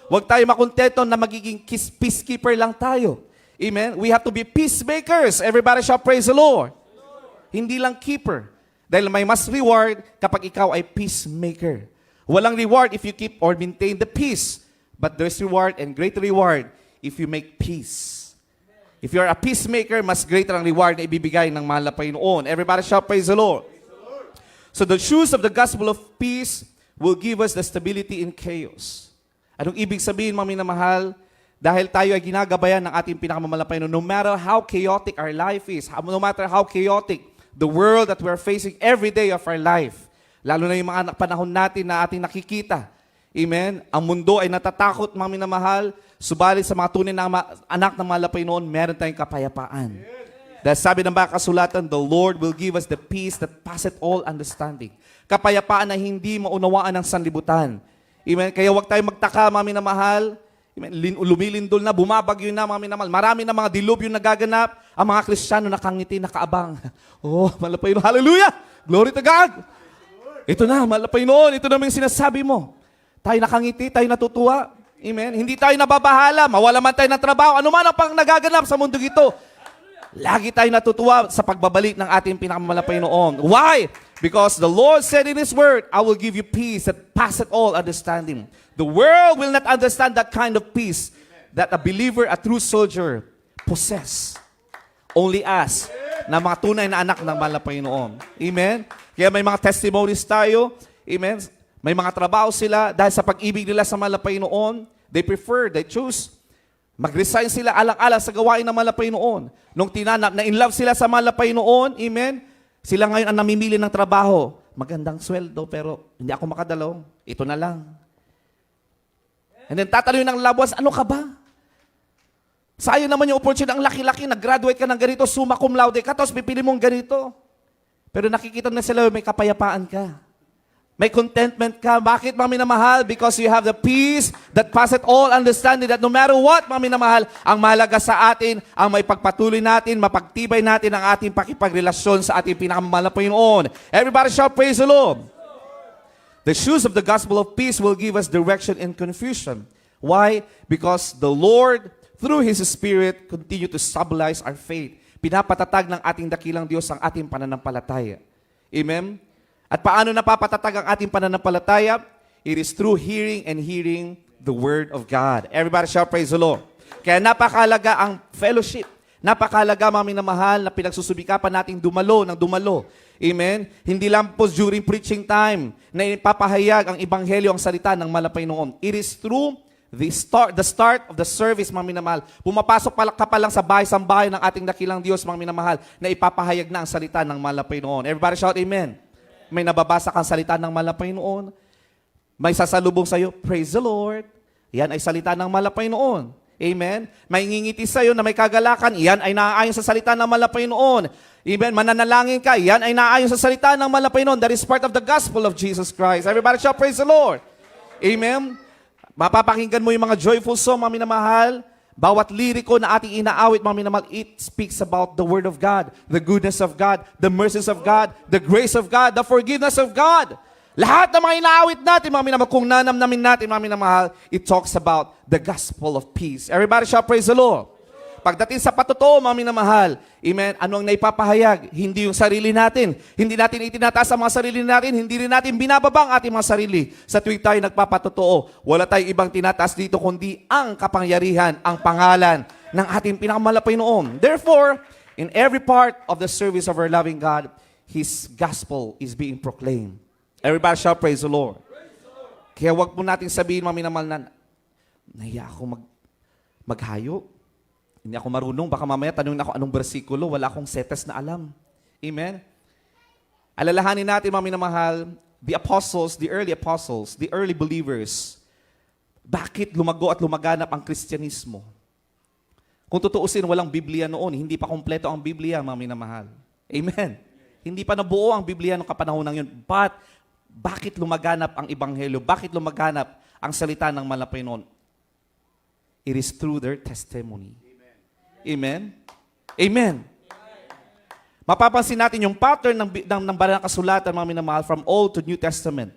Huwag tayo makontento na magiging peacekeeper lang tayo. Amen? We have to be peacemakers. Everybody shout, praise the Lord. Hindi lang keeper. Dahil may mas reward kapag ikaw ay peacemaker. Walang reward if you keep or maintain the peace. But there's reward and great reward if you make peace. If you're a peacemaker, mas greater ang reward na ibibigay ng mahal na Panginoon. Everybody shout, praise the Lord. So the shoes of the gospel of peace will give us the stability in chaos. Anong ibig sabihin, mga minamahal? Dahil tayo ay ginagabayan ng ating pinakamamahal na Panginoon, no matter how chaotic our life is, no matter how chaotic the world that we're facing every day of our life, lalo na yung mga panahon natin na ating nakikita. Amen? Ang mundo ay natatakot, mga minamahal, subalit sa mga tunay na anak ng mahal na Panginoon, meron tayong kapayapaan. Dahil sabi ng mga kasulatan, the Lord will give us the peace that passeth all understanding. Kapayapaan na hindi maunawaan ng sanlibutan. Amen? Kaya huwag tayong magtaka, mga minamahal. Amen? Lumilindol na, bumabagyo na, mga minamahal. Marami na mga dilubyo na gaganap. Ang mga Kristiyano nakangiti, nakaabang. Oh, mahal na Panginoon. Hallelujah! Glory to God! Ito na, mahal na Panginoon. Ito na yung sinasabi mo. Tayo nakangiti, tayo natutuwa. Amen? Hindi tayo nababahala. Mawala man tayo ng trabaho. Ano man ang pang nagaganap sa mundo ito. Lagi tayo natutuwa sa pagbabalik ng ating pinakamamahal na Panginoon. Why? Because the Lord said in His Word, I will give you peace that passeth all understanding. The world will not understand that kind of peace that a believer, a true soldier, possess. Only us, na mga tunay na anak ng mahal na Panginoon. Amen? Kaya may mga testimonies tayo. Amen? May mga trabaho sila dahil sa pag-ibig nila sa mahal na Panginoon. They choose. Mag-resign sila alang-alang sa gawain ng mahal na Panginoon. Nung tinanap na in love sila sa mahal na Panginoon, amen, sila ngayon ang namimili ng trabaho. Magandang sweldo pero hindi ako makadalaw. Ito na lang. And then tatanungin ng labas, ano ka ba? Sayang naman yung opportunity, ang laki-laki, nag-graduate ka ng ganito, summa cum laude ka, tapos pipili mong ganito. Pero nakikita na sila, may kapayapaan ka. May contentment ka. Bakit, mga minamahal? Because you have the peace that passeth all understanding, that no matter what, mga minamahal, ang mahalaga sa atin, ang may pagpatuloy natin, mapagtibay natin ang ating pakipagrelasyon sa ating pinakamamahal na Panginoon. Everybody shout, praise the Lord. The shoes of the gospel of peace will give us direction in confusion. Why? Because the Lord, through His Spirit, continue to stabilize our faith. Pinapatatag ng ating dakilang Diyos ang ating pananampalataya. Amen? At paano napapatatag ang ating pananampalataya? It is through hearing and hearing the Word of God. Everybody shout, praise the Lord. Kaya napakahalaga ang fellowship. Napakahalaga, mga minamahal, na pinagsusubikapan nating dumalo ng dumalo. Amen? Hindi lang po during preaching time na ipapahayag ang Ebanghelyo, ang salita ng mahal na Panginoon. It is through the start of the service, mga minamahal. Pumapasok ka pa lang sa bahay-sambahay ng ating dakilang Diyos, mga minamahal, na ipapahayag na ang salita ng mahal na Panginoon. Everybody shout, amen. May nababasa kang salita ng mahal na Panginoon. May sasalubong sa'yo, praise the Lord. Yan ay salita ng mahal na Panginoon. Amen? May ngingiti sa'yo na may kagalakan, yan ay naaayon sa salita ng mahal na Panginoon. Amen? Mananalangin ka, yan ay naaayon sa salita ng mahal na Panginoon. That is part of the gospel of Jesus Christ. Everybody shout, praise the Lord. Amen? Mapapakinggan mo yung mga joyful song, mga minamahal. Bawat liriko na ating inaawit, mga minamahal, it speaks about the Word of God, the goodness of God, the mercies of God, the grace of God, the forgiveness of God. Lahat ng mga inaawit natin, mga minamahal, kung nanamnamin natin, mga minamahal, it talks about the gospel of peace. Everybody shout, praise the Lord. Pagdating sa patotoo, mga minamahal, amen, ano ang naipapahayag? Hindi yung sarili natin. Hindi natin itinataas ang mga sarili natin. Hindi rin natin binababa ang ating mga sarili. Sa tuwing tayo nagpapatotoo, wala tayong ibang tinataas dito kundi ang kapangyarihan, ang pangalan ng ating pinakamahal na Panginoon. Therefore, in every part of the service of our loving God, His gospel is being proclaimed. Everybody shout, praise the Lord. Kaya wag po natin sabihin, mga minamahal, na nahiya ako maghayo. Hindi ako marunong. Baka mamaya tanungin ako anong bersikulo. Wala akong setes na alam. Amen? Alalahanin natin, mga minamahal, the early believers, bakit lumago at lumaganap ang Kristyanismo? Kung tutuusin, walang Biblia noon. Hindi pa kompleto ang Biblia, mga minamahal. Amen? Hindi pa nabuo ang Biblia noong kapanahon yun. But, bakit lumaganap ang Ebanghelyo? Bakit lumaganap ang salita ng mahal na Panginoon? It is through their testimony. Amen? Amen. Mapapansin natin yung pattern ng banal na kasulatan, mga minamahal, from Old to New Testament.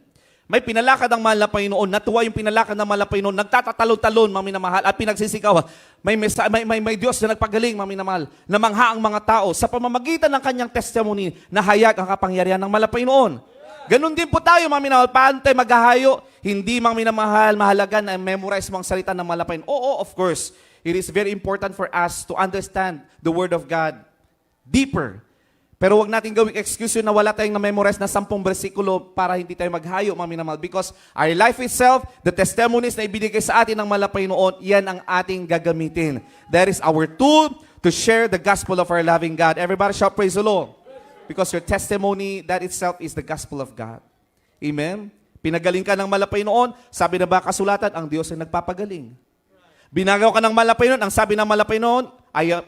May pinalakad ang mahal na Panginoon, natuwa yung pinalakad ng mahal na Panginoon, nagtatatalon-talon, mga minamahal, at pinagsisigaw. May Diyos na nagpagaling, mga minamahal, namangha ang mga tao sa pamamagitan ng kanyang testimony na hayag ang kapangyarihan ng mahal na Panginoon. Ganon din po tayo, mga minamahal, paano tayo maghahayo? Hindi mang minamahal, mahalaga na memorize mo ang salita ng malapay. Oo, of course. It is very important for us to understand the Word of God deeper. Pero wag natin gawing excuse yun na wala tayong na-memorize na 10 bersikulo para hindi tayo maghayo, mga minamahal. Because our life itself, the testimonies na ibinigay sa atin ng malapay noon, yan ang ating gagamitin. That is our tool to share the gospel of our loving God. Everybody shout, praise the Lord. Because your testimony, that itself is the gospel of God. Amen? Pinagaling ka ng malapay noon, sabi na ba kasulatan, ang Diyos ay nagpapagaling. Binagaw ka ng malapay noon, ang sabi ng malapay noon,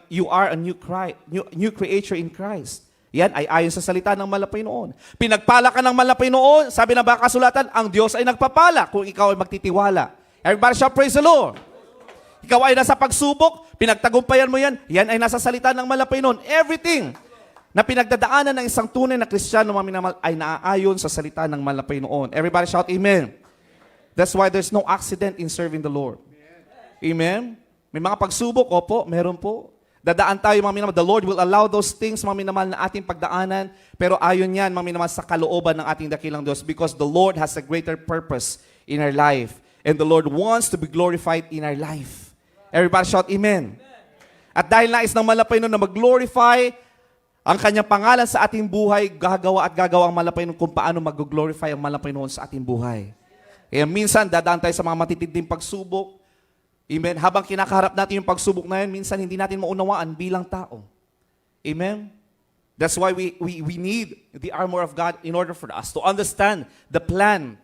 you are a new creature in Christ. Yan ay ayon sa salita ng malapay noon. Pinagpala ka ng malapay noon, sabi na ba kasulatan, ang Diyos ay nagpapala kung ikaw ay magtitiwala. Everybody shout, praise the Lord. Ikaw ay nasa pagsubok, pinagtagumpayan mo yan, yan ay nasa salita ng malapay noon. Everything na pinagdadaanan ng isang tunay na Kristiyano, mga minamahal, ay naaayon sa salita ng malapay noon. Everybody shout, amen. That's why there's no accident in serving the Lord. Amen? May mga pagsubok, opo, meron po. Dadaan tayo, mga minamahal. The Lord will allow those things, mga minamahal, na ating pagdaanan. Pero ayon yan, mga minamahal, sa kalooban ng ating dakilang Diyos. Because the Lord has a greater purpose in our life. And the Lord wants to be glorified in our life. Everybody shout, amen. At dahil nais ng malapay nun na mag-glorify ang kanyang pangalan sa ating buhay, gagawa ang malapay nun kung paano mag-glorify ang malapay nun sa ating buhay. Kaya minsan, dadaan tayo sa mga matitinding pagsubok. Amen? Habang kinakaharap natin yung pagsubok na yun, minsan hindi natin maunawaan bilang tao. Amen? That's why we need the armor of God in order for us to understand the plan,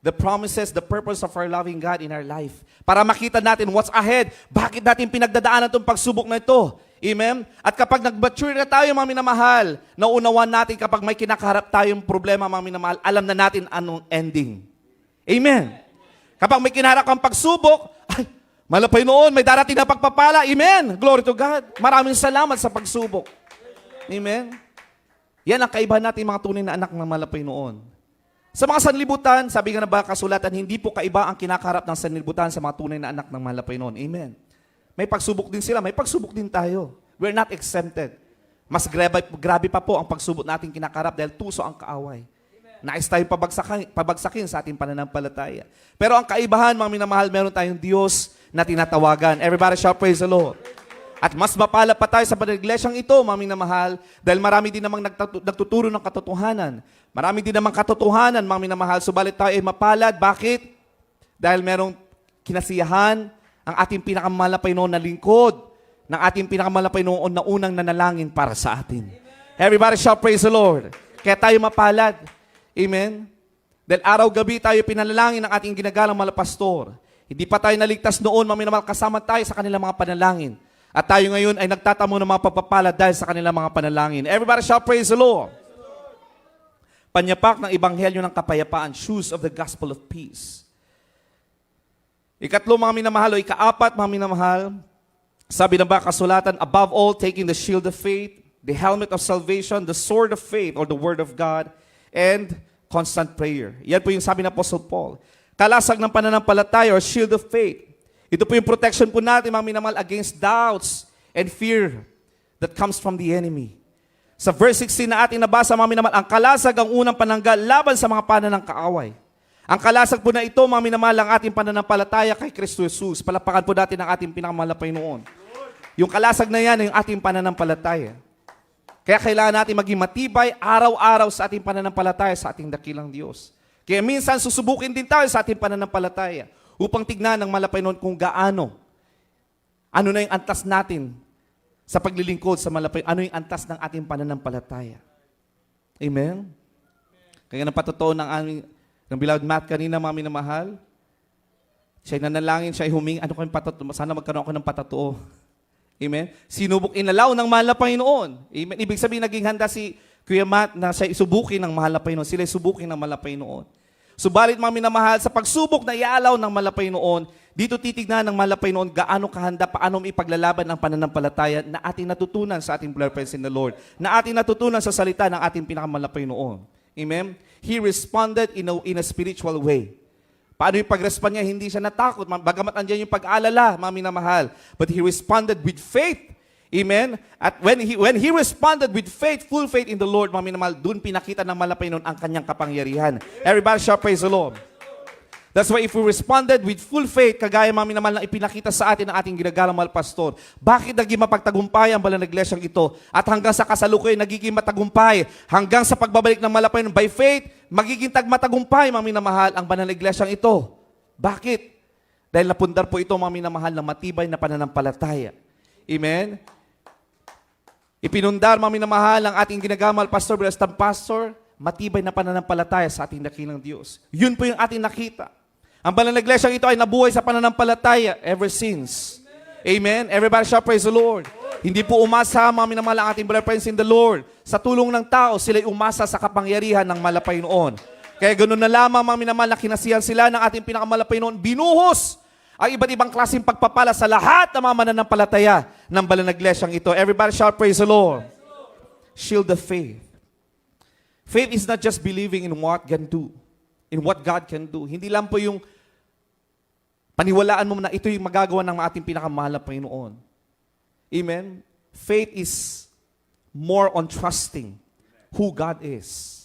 the promises, the purpose of our loving God in our life. Para makita natin what's ahead. Bakit natin pinagdadaanan itong pagsubok na ito? Amen? At kapag nag-mature na tayo, mga minamahal, nauunawaan natin kapag may kinakaharap tayong problema, mga minamahal, alam na natin anong ending. Amen? Kapag may kinaharap kang pagsubok, ay, malapay noon, may darating na pagpapala. Amen. Glory to God. Maraming salamat sa pagsubok. Amen. Yan ang kaibahan natin mga tunay na anak ng malapay noon. Sa mga sanlibutan, sabi nga na ba kasulatan, hindi po kaiba ang kinakaharap ng sanlibutan sa mga tunay na anak ng malapay noon. Amen. May pagsubok din sila, may pagsubok din tayo. We're not exempted. Mas grabe pa po ang pagsubok natin kinakaharap dahil tuso ang kaaway. Nais tayong pabagsakin sa ating pananampalataya. Pero ang kaibahan, mga minamahal, meron tayong Diyos na tinatawagan. Everybody shout, praise the Lord. At mas mapala pa tayo sa paniglesyang ito, mga minamahal, dahil marami din namang nagtuturo ng katotohanan. Marami din namang katotohanan, mga minamahal, subalit tayo ay mapalad. Bakit? Dahil merong kinasiyahan ang ating pinakamalapay noon na lingkod, ng ating pinakamalapay noon na unang nanalangin para sa atin. Everybody shout, praise the Lord. Kaya tayo mapalad. Amen? Dahil araw-gabi tayo pinalangin ng ating ginagalang malapastor. Hindi pa tayo naligtas noon, mga minamahal, kasama tayo sa kanilang mga panalangin. At tayo ngayon ay nagtatamo ng mga pagpapala dahil sa kanilang mga panalangin. Everybody shout, praise the Lord. Panyapak ng Ebanghelyo ng kapayapaan, shoes of the gospel of peace. Ikatlo, mga minamahal, o ikaapat, mga minamahal, sabi na ba kasulatan, above all, taking the shield of faith, the helmet of salvation, the sword of faith, or the word of God, and constant prayer. Yan po yung sabi ng Apostle Paul. Kalasag ng pananampalataya or shield of faith. Ito po yung protection po natin, mga minamahal, against doubts and fear that comes from the enemy. Sa verse 16 na ating nabasa, mga minamahal, ang kalasag ang unang pananggal laban sa mga pana ng kaaway. Ang kalasag po na ito, mga minamahal, ang ating pananampalataya kay Kristo Jesus. Palapakan po natin ang ating pinakamalapay noon. Yung kalasag na yan, yung ating pananampalataya. Kaya kailangan natin maging matibay araw-araw sa ating pananampalataya sa ating dakilang Diyos. Kaya minsan susubukin din tayo sa ating pananampalataya upang tignan ng malapay noon kung gaano. Ano na yung antas natin sa paglilingkod sa malapay, ano yung antas ng ating pananampalataya. Amen? Kaya napatotoo ng beloved Matt kanina, mga minamahal, siya'y nanalangin, siya'y humingi, ano kayong patotoo? Sana magkaroon ako ng patotoo. Amen? Sinubok inalaw ng mahal na Panginoon. Amen? Ibig sabihin, naging handa si Kuya Matt na siya isubukin ng mahal na Panginoon. Sila isubukin ng mahal na Panginoon. Subalit, mga minamahal, sa pagsubok na ialaw ng mahal na Panginoon, dito titignan ng mahal na Panginoon gaano kahanda, paano ipaglalaban ang pananampalataya na ating natutunan sa ating blood friends in the Lord, na ating natutunan sa salita ng ating pinakamahal na Panginoon. Amen? He responded in a spiritual way. Paano yung pag-respond niya? Hindi siya natakot. Bagamat andyan yung pag-aalala, mga minamahal. But he responded with faith. Amen? At when he responded with faith, full faith in the Lord, mga minamahal, doon pinakita ng malapay noon ang kanyang kapangyarihan. Everybody shout, praise the Lord. That's why if we responded with full faith, kagaya mami naman lang ipinakita sa atin ng ating ginagalang mahal pastor, bakit naging mapagtagumpay ang banal na iglesyang ito? At hanggang sa kasalukuyan, nagiging matagumpay. Hanggang sa pagbabalik ng malapayon, by faith, magiging matagumpay, mami na mahal, ang banal na iglesyang ito. Bakit? Dahil napundar po ito, mami na mahal, na matibay na pananampalataya. Amen? Ipinundar, mami na mahal, ang ating ginagalang mahal pastor, pastor, matibay na pananampalataya sa ating dakilang Diyos. Yun po yung ating nakita. Ang banal na iglesyang ito ay nabuhay sa pananampalataya ever since. Amen? Everybody shall praise the Lord. Hindi po umasa, mga minamahal ang ating brother friends in the Lord. Sa tulong ng tao, sila'y umasa sa kapangyarihan ng malapay noon. Kaya ganoon na lamang, mga minamahal, na kinasihan sila ng ating pinakamalapay noon. Binuhos ang iba't ibang klaseng pagpapala sa lahat ng mga mananampalataya ng banal na iglesyang ito. Everybody shall praise the Lord. Shield the faith. Faith is not just believing in what God can do. In what God can do. Hindi lang po yung paniwalaan mo na ito yung magagawa ng ating pinakamahal na Panginoon. Amen? Faith is more on trusting who God is.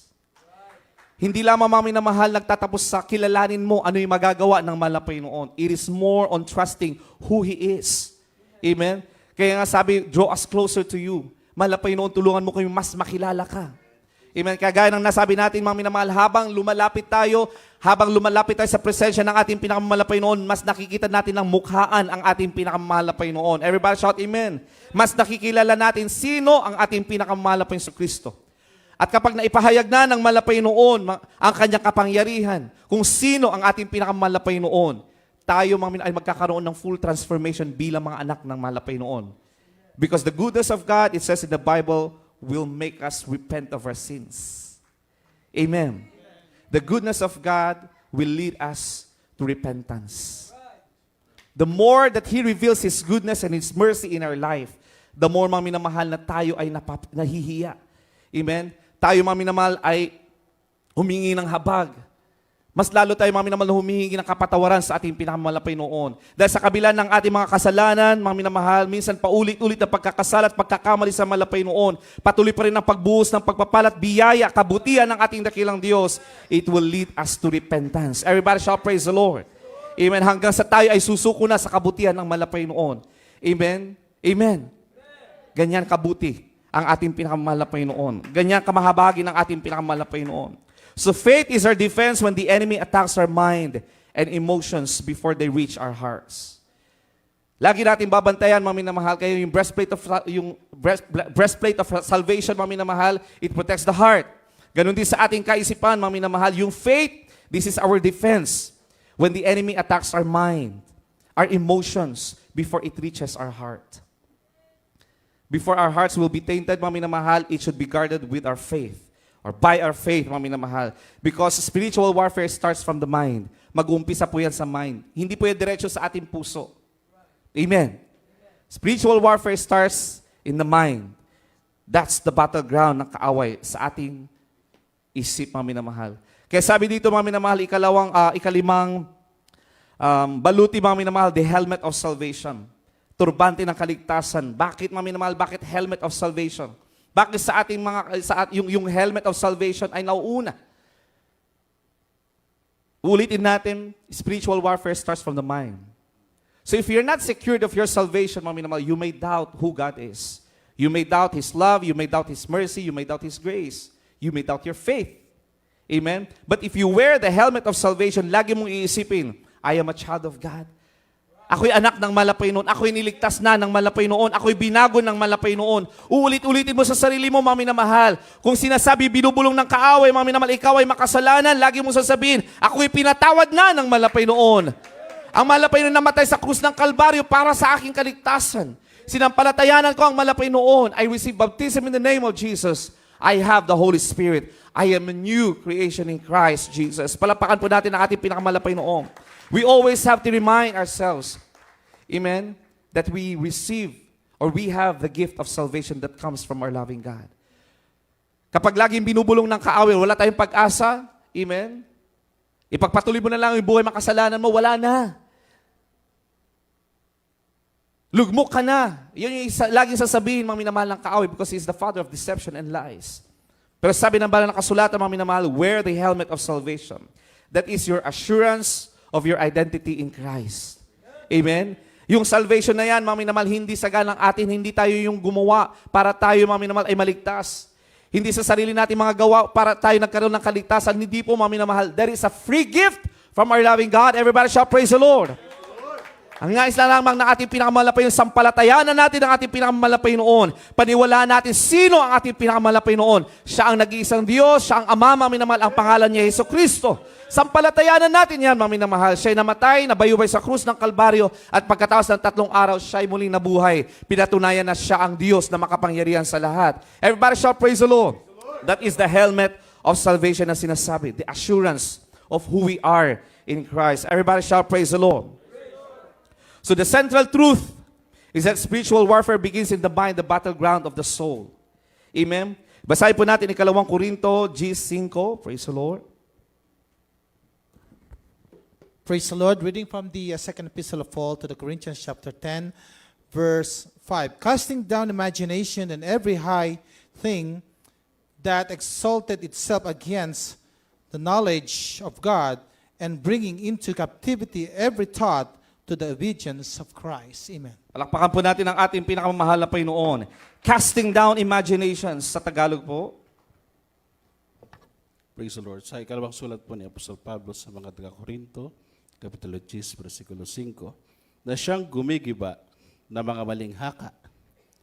Hindi lamang mami na mahal nagtatapos sa kilalanin mo ano yung magagawa ng mahal na Panginoon. It is more on trusting who He is. Amen? Kaya nga sabi, draw us closer to you. Mahal na Panginoon, tulungan mo kami mas makilala ka. Amen. Kagaya ng nasabi natin, mga minamahal, habang lumalapit tayo sa presensya ng ating pinakamamahal na Panginoon, mas nakikita natin ng mukhaan ang ating pinakamamahal na Panginoon. Everybody shout amen. Mas nakikilala natin sino ang ating pinakamamahal na Panginoon Kristo. At kapag naipahayag na ng mahal na Panginoon ang kanyang kapangyarihan, kung sino ang ating pinakamamahal na Panginoon, tayo mga ay magkakaroon ng full transformation bilang mga anak ng mahal na Panginoon. Because the goodness of God, it says in the Bible, will make us repent of our sins. Amen. The goodness of God will lead us to repentance. The more that He reveals His goodness and His mercy in our life, the more, mga minamahal, na tayo ay nahihiya. Amen? Tayo, mga minamahal, ay humingi ng habag. Mas lalo tayo, mga minamahal, humihingi ng kapatawaran sa ating pinakamahal na Panginoon. Dahil sa kabila ng ating mga kasalanan, mga minamahal, minsan paulit-ulit na pagkakasala at pagkakamali sa mahal na Panginoon, patuloy pa rin ang pagbuhos ng pagpapalat, biyaya, kabutihan ng ating dakilang Diyos. It will lead us to repentance. Everybody shall praise the Lord. Amen. Hanggang sa tayo ay susuko na sa kabutihan ng mahal na Panginoon. Amen. Amen. Ganyan kabuti ang ating pinakamahal na Panginoon. Ganyan kamahabagi ng ating pinakamahal na Panginoon. So faith is our defense when the enemy attacks our mind and emotions before they reach our hearts. Lagi natin babantayan, mga minamahal, kayo yung breastplate of salvation, mga minamahal, it protects the heart. Ganon din sa ating kaisipan, mga minamahal, yung faith, this is our defense when the enemy attacks our mind, our emotions, before it reaches our heart. Before our hearts will be tainted, mga minamahal, it should be guarded with our faith. Or by our faith, mga minamahal. Because spiritual warfare starts from the mind. Mag-uumpisa po yan sa mind. Hindi po yan diretso sa ating puso. Amen. Spiritual warfare starts in the mind. That's the battleground ng kaaway sa ating isip, mga minamahal. Kaya sabi dito, mga minamahal, ikalimang baluti, mga minamahal, the helmet of salvation. Turbante ng kaligtasan. Bakit, mga minamahal? Bakit helmet of salvation? Bakit sa ating yung helmet of salvation ay nauuna? Ulitin natin, spiritual warfare starts from the mind. So if you're not secured of your salvation, mga minamahal, you may doubt who God is. You may doubt His love, you may doubt His mercy, you may doubt His grace. You may doubt your faith. Amen? But if you wear the helmet of salvation, lagi mong iisipin, I am a child of God. Ako'y anak ng malapay noon. Ako'y niligtas na ng malapay noon. Ako'y binago ng malapay noon. Uulit-ulitin mo sa sarili mo, mga minamahal. Kung sinasabi, binubulong ng kaaway, mga minamahal, ikaw ay makasalanan, lagi mong sasabihin, ako'y pinatawad na ng malapay noon. Ang malapay noon namatay sa krus ng Kalbaryo para sa aking kaligtasan. Sinampalatayanan ko ang malapay noon. I received baptism in the name of Jesus. I have the Holy Spirit. I am a new creation in Christ Jesus. Palapakan po natin ang ating pinakamalapay noon. We always have to remind ourselves, amen, that we receive or we have the gift of salvation that comes from our loving God. Kapag laging binubulong ng kaaway, wala tayong pag-asa, amen, ipagpatuloy mo na lang yung buhay makasalanan mo, wala na. Lugmok ka na. Yun yung laging sasabihin, mga minamahal ng kaaway, because He's the father of deception and lies. Pero sabi ng banal na kasulatan, mga minamahal, wear the helmet of salvation. That is your assurance of your identity in Christ. Amen? Yung salvation na yan, mga minamahal, hindi sa ganang atin, hindi tayo yung gumawa para tayo, mga minamahal, ay maligtas. Hindi sa sarili natin mga gawa para tayo nagkaroon ng kaligtasan. Hindi po, mga minamahal. There is a free gift from our loving God. Everybody shall praise the Lord. Ang nais na lamang na ating pinakamalapay yung sampalatayanan natin ang ating pinakamalapay noon. Paniwalaan natin sino ang ating pinakamalapay noon. Siya ang nag-iisang Diyos, siya ang Ama, mga minamahal, ang pangalan niya Hesus Kristo. Sampalatayanan natin yan, mga minamahal. Siya'y namatay, nabayubay sa krus ng Kalbaryo, at pagkatapos ng 3 araw, siya'y muling nabuhay. Pinatunayan na siya ang Diyos na makapangyarihan sa lahat. Everybody shall praise the Lord. That is the helmet of salvation na sinasabi. The assurance of who we are in Christ. Everybody shall praise the Lord. So the central truth is that spiritual warfare begins in the mind, the battleground of the soul. Amen? Basahin po natin 2 Korinto G5. Praise the Lord. Praise the Lord. Reading from the second epistle of Paul to the Corinthians chapter 10, verse 5. Casting down imagination and every high thing that exalted itself against the knowledge of God, and bringing into captivity every thought to the obedience of Christ. Amen. Palakpakan po natin ang ating pinakamamahal na Panginoon. Casting down imaginations. Sa Tagalog po. Praise the Lord. Sa ikalawang sulat po ni Apostol Pablo sa mga taga-Korinto, Kapitulo 10, versikulo 5, na siyang gumigiba na mga maling haka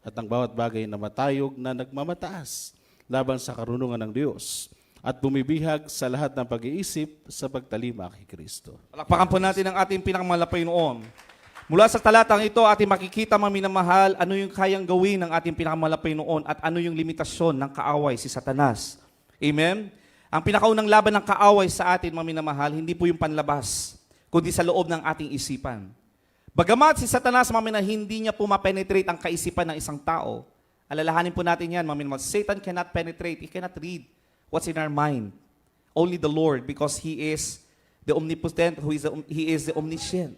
at ang bawat bagay na matayog na nagmamataas laban sa karunungan ng Diyos at bumibihag sa lahat ng pag-iisip sa pagtalima kay Kristo. Palakpakan po natin ang ating pinakamalapay noon. Mula sa talatang ito, ating makikita, mga minamahal, ano yung kayang gawin ng ating pinakamalapay noon at ano yung limitasyon ng kaaway, si Satanas. Amen? Ang pinakaunang laban ng kaaway sa atin, mga minamahal, hindi po yung panlabas, kundi sa loob ng ating isipan. Bagamat si Satanas, mga minamahal, hindi niya po ma-penetrate ang kaisipan ng isang tao. Alalahanin po natin yan, mga minamahal. Satan cannot penetrate, he cannot read what's in our mind. Only the Lord, because He is the omnipotent, He is the omniscient.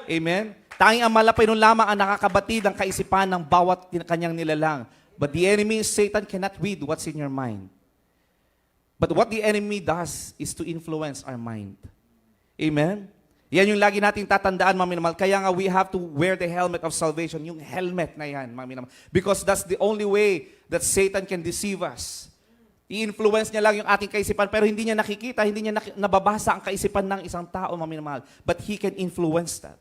Amen? Tanging ang malapay nun lamang ang nakakabatid ang kaisipan ng bawat kanyang nilalang. But the enemy, Satan, cannot read what's in your mind. But what the enemy does is to influence our mind. Amen? Yan yung lagi nating tatandaan, mga minamahal. Kaya nga we have to wear the helmet of salvation. Yung helmet na yan, mga minamahal. Because that's the only way that Satan can deceive us. I-influence niya lang yung ating kaisipan, pero hindi niya nakikita, hindi niya nababasa ang kaisipan ng isang tao, mga minamahal. But he can influence that.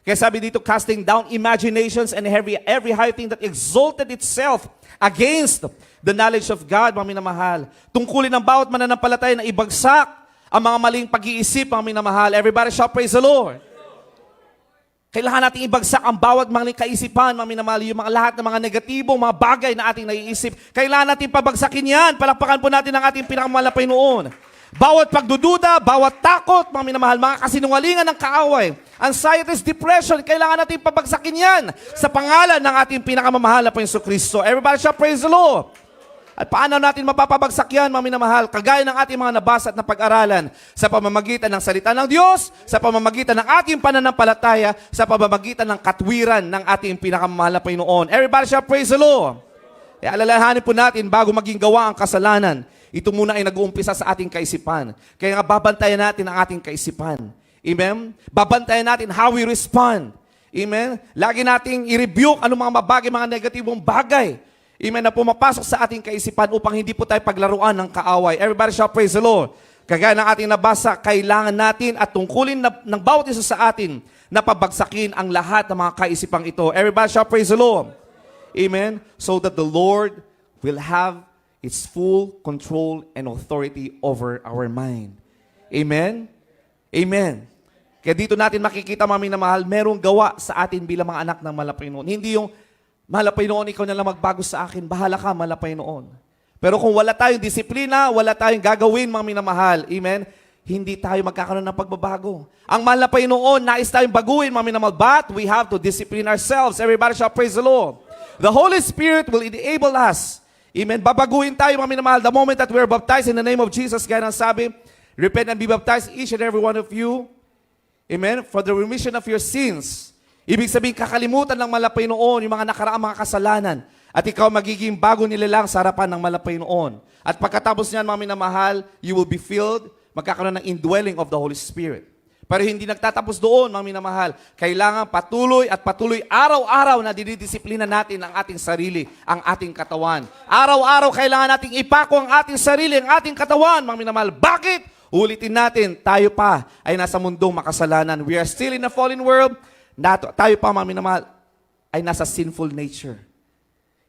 Kaya sabi dito, casting down imaginations and every high thing that exalted itself against the knowledge of God, mga minamahal. Tungkulin ng bawat mananampalataya na ibagsak ang mga maling pag-iisip, mga minamahal. Everybody shall praise the Lord. Kailangan natin ibagsak ang bawat mga kaisipan, mga minamahal, yung mga lahat ng mga negatibong, mga bagay na ating naiisip. Kailangan natin pabagsakin yan. Palakpakan po natin ang ating pinakamalapay noon. Bawat pagdududa, bawat takot, mga minamahal, mga kasinungalingan ng kaaway, anxieties, depression, kailangan natin pabagsakin yan sa pangalan ng ating pinakamamahal na Panginoon Kristo. Everybody shall praise the Lord. At paano natin mapapabagsak yan, mga minamahal? Kagaya ng ating mga nabasa at napag-aralan sa pamamagitan ng salita ng Diyos, sa pamamagitan ng ating pananampalataya, sa pamamagitan ng katwiran ng ating pinakamamahal na Panginoon. Everybody shall praise the Lord. E alalahanin po natin, bago maging gawa ang kasalanan, ito muna ay nag-uumpisa sa ating kaisipan. Kaya nga babantayan natin ang ating kaisipan. Amen? Babantayan natin how we respond. Amen? Lagi nating i-rebuke anong mga mabagay, mga negatibong bagay. Amen, na pumapasok sa ating kaisipan upang hindi po tayo paglaruan ng kaaway. Everybody shall praise the Lord. Kagaya ng ating nabasa, kailangan natin at tungkulin ng bawat isa sa atin na pabagsakin ang lahat ng mga kaisipang ito. Everybody shall praise the Lord. Amen? So that the Lord will have its full control and authority over our mind. Amen? Amen. Kaya dito natin makikita, mga minamahal, merong gawa sa atin bilang mga anak ng malapay noon. Hindi yung malapay noon, ikaw na lang magbago sa akin. Bahala ka, malapay noon. Pero kung wala tayong disiplina, wala tayong gagawin, mga minamahal, amen, hindi tayo magkakaroon ng pagbabago. Ang malapay noon, nais tayong baguhin, mga minamahal, but we have to discipline ourselves. Everybody shall praise the Lord. The Holy Spirit will enable us. Amen. Babaguhin tayo, mga minamahal, the moment that we are baptized in the name of Jesus. Gaya ng sabi, repent and be baptized, each and every one of you, amen, for the remission of your sins. Ibig sabihin, kakalimutan ng malapay noon yung mga nakaraang mga kasalanan. At ikaw magiging bago nilalang sa harapan ng malapay noon. At pagkatapos niyan, mga minamahal, you will be filled, magkakaroon ng indwelling of the Holy Spirit. Pero hindi nagtatapos doon, mga minamahal. Kailangan patuloy at patuloy araw-araw na dinidisiplina natin ang ating sarili, ang ating katawan. Araw-araw kailangan nating ipako ang ating sarili, ang ating katawan, mga minamahal. Bakit? Ulitin natin, tayo pa ay nasa mundong makasalanan. We are still in a fallen world. Tayo pa, mga minamahal, ay nasa sinful nature.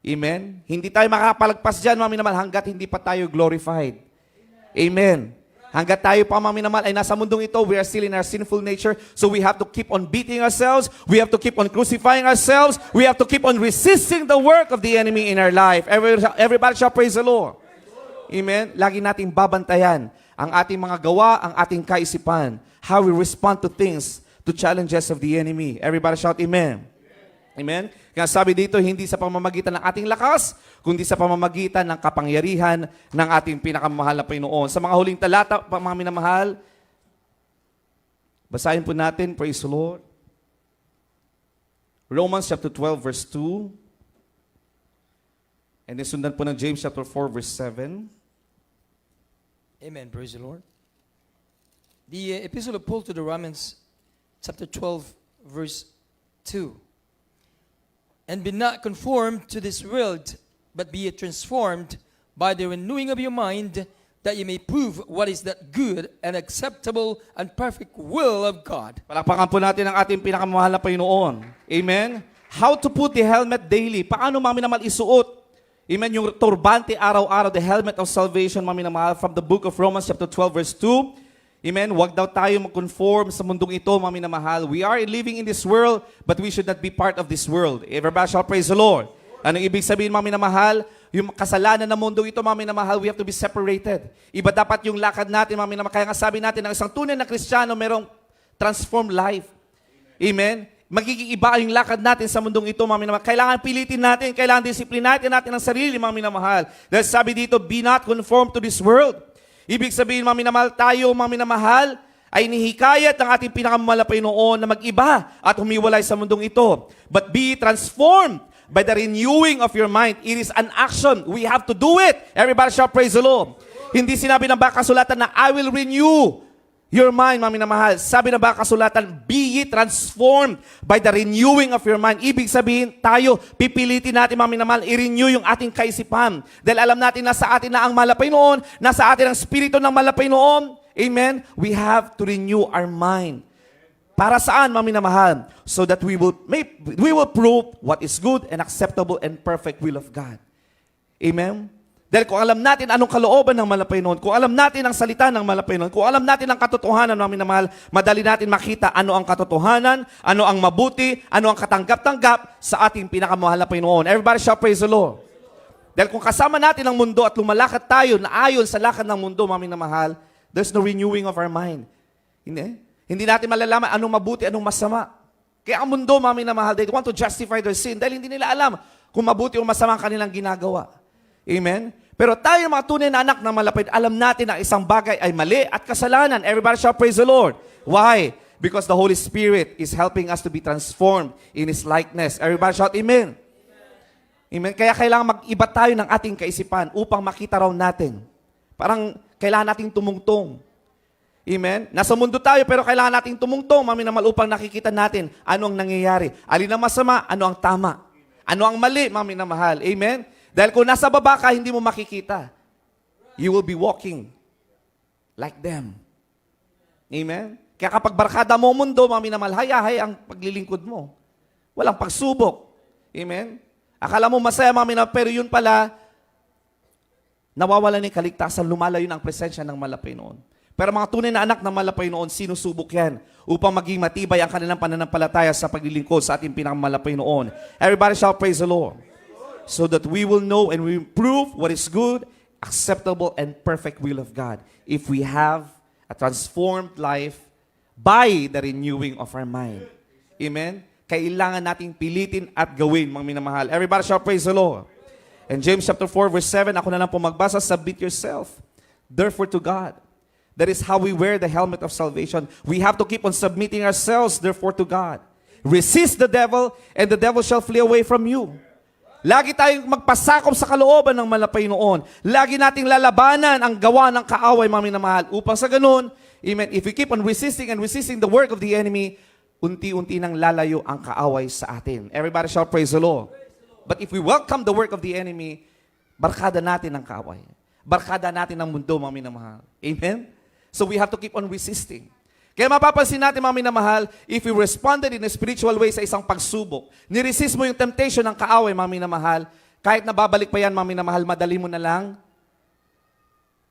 Amen? Hindi tayo makapalagpas dyan, mga minamahal, hanggat hindi pa tayo glorified. Amen. Hanggat tayo pa, mga minamahal, ay nasa mundong ito, we are still in our sinful nature. So we have to keep on beating ourselves. We have to keep on crucifying ourselves. We have to keep on resisting the work of the enemy in our life. Everybody shall praise the Lord. Amen. Lagi nating babantayan ang ating mga gawa, ang ating kaisipan. How we respond to things, to challenges of the enemy. Everybody shout amen. Amen. Kaya sabi dito, hindi sa pamamagitan ng ating lakas, kundi sa pamamagitan ng kapangyarihan ng ating pinakamahal na Panginoon. Sa mga huling talata, mga minamahal, basahin po natin, praise the Lord. Romans chapter 12, verse 2. And then sundan po ng James chapter 4, verse 7. Amen. Praise the Lord. The epistle of Paul to the Romans, chapter 12, verse 2. And be not conformed to this world, but be ye transformed by the renewing of your mind, that you may prove what is that good and acceptable and perfect will of God. Palakpakan po natin ang ating pinakamahal na Panginoon. Amen? How to put the helmet daily. Paano, mga minamahal, isuot? Amen? Yung turbante araw-araw, the helmet of salvation, mga minamahal, from the book of Romans chapter 12, verse 2. Amen? Huwag daw tayo mag-conform sa mundong ito, mga minamahal. We are living in this world, but we should not be part of this world. Everybody shall praise the Lord. Anong ibig sabihin, mga minamahal? Yung kasalanan ng mundong ito, mga minamahal, we have to be separated. Iba dapat yung lakad natin, mga minamahal. Kaya nga sabi natin, ang isang tunay na Kristiyano, merong transformed life. Amen? Magiging iba yung lakad natin sa mundong ito, mga minamahal. Kailangan pilitin natin, kailangan disiplinatin natin ang sarili, mga minamahal. Dahil sabi dito, be not conformed to this world. Ibig sabihin, mga minamahal, tayo, mga minamahal, ay nihikayat ng ating pinakamahal na Panginoon na mag-iba at humiwalay sa mundong ito. But be transformed by the renewing of your mind. It is an action. We have to do it. Everybody shall praise the Lord. Hindi sinabi ng kasulatan na I will renew your mind, mga minamahal. Sabi ng kasulatan, be ye transformed by the renewing of your mind. Ibig sabihin, tayo, pipilitin natin, mga minamahal, i-renew yung ating kaisipan. Dahil alam natin na sa atin na ang malapay noon, nasa atin ang spirito ng malapay noon. Amen? We have to renew our mind. Para saan, mga minamahal? So that we will prove what is good and acceptable and perfect will of God. Amen? Dahil kung alam natin anong kalooban ng malapay noon, kung alam natin ang salita ng malapay noon, kung alam natin ang katotohanan, mga minamahal, madali natin makita ano ang katotohanan, ano ang mabuti, ano ang katanggap-tanggap sa ating pinakamahal na Panginoon. Everybody shall praise the Lord. Dahil kung kasama natin ang mundo at lumalakad tayo na ayon sa lakad ng mundo, mga minamahal, there's no renewing of our mind. Hindi natin malalaman anong mabuti, anong masama. Kaya ang mundo, mga minamahal, they want to justify their sin dahil hindi nila alam kung mabuti o masama ang kanilang ginagawa. Amen? Pero tayo, mga tunay na anak ng malapit, alam natin na isang bagay ay mali at kasalanan. Everybody shall praise the Lord. Why? Because the Holy Spirit is helping us to be transformed in His likeness. Everybody shout amen. Amen? Kaya kailangan mag-iba tayo ng ating kaisipan upang makita raw natin. Parang kailangan nating tumungtong. Amen? Nasa mundo tayo pero kailangan nating tumungtong, mga minamahal, upang nakikita natin ano ang nangyayari. Alin ang masama, ano ang tama. Ano ang mali, mga minamahal. Amen? Dahil kung nasa baba ka, hindi mo makikita. You will be walking like them. Amen? Kaya kapag barkada mo mundo, mga minamahal, hayahay ang paglilingkod mo. Walang pagsubok. Amen? Akala mo masaya, mga minamahal, pero yun pala, nawawala ni kaligtasan, lumalayo na ang presensya ng malapay noon. Pero mga tunay na anak ng malapay noon, sinusubok yan upang maging matibay ang kanilang pananampalataya sa paglilingkod sa ating pinakamalapay noon. Everybody shall praise the Lord. So that we will know and we prove what is good, acceptable, and perfect will of God. If we have a transformed life by the renewing of our mind. Amen? Kailangan nating pilitin at gawin, mga minamahal. Everybody shall praise the Lord. And James chapter 4, verse 7, ako na lang po magbasa, submit yourself, therefore to God. That is how we wear the helmet of salvation. We have to keep on submitting ourselves, therefore, to God. Resist the devil, and the devil shall flee away from you. Lagi tayong magpasakop sa kalooban ng malapay noon. Lagi nating lalabanan ang gawa ng kaaway, mga minamahal, upang sa ganun, Amen. If we keep on resisting and resisting the work of the enemy, unti-unti nang lalayo ang kaaway sa atin. Everybody shout praise the Lord. But if we welcome the work of the enemy, barkada natin ang kaaway. Barkada natin ang mundo, mga minamahal. Amen? So we have to keep on resisting. Kaya mapapansin natin, mga minamahal, if we responded in a spiritual way sa isang pagsubok, niresist mo yung temptation ng kaaway, mga minamahal, kahit nababalik pa yan, mga minamahal, madali mo na lang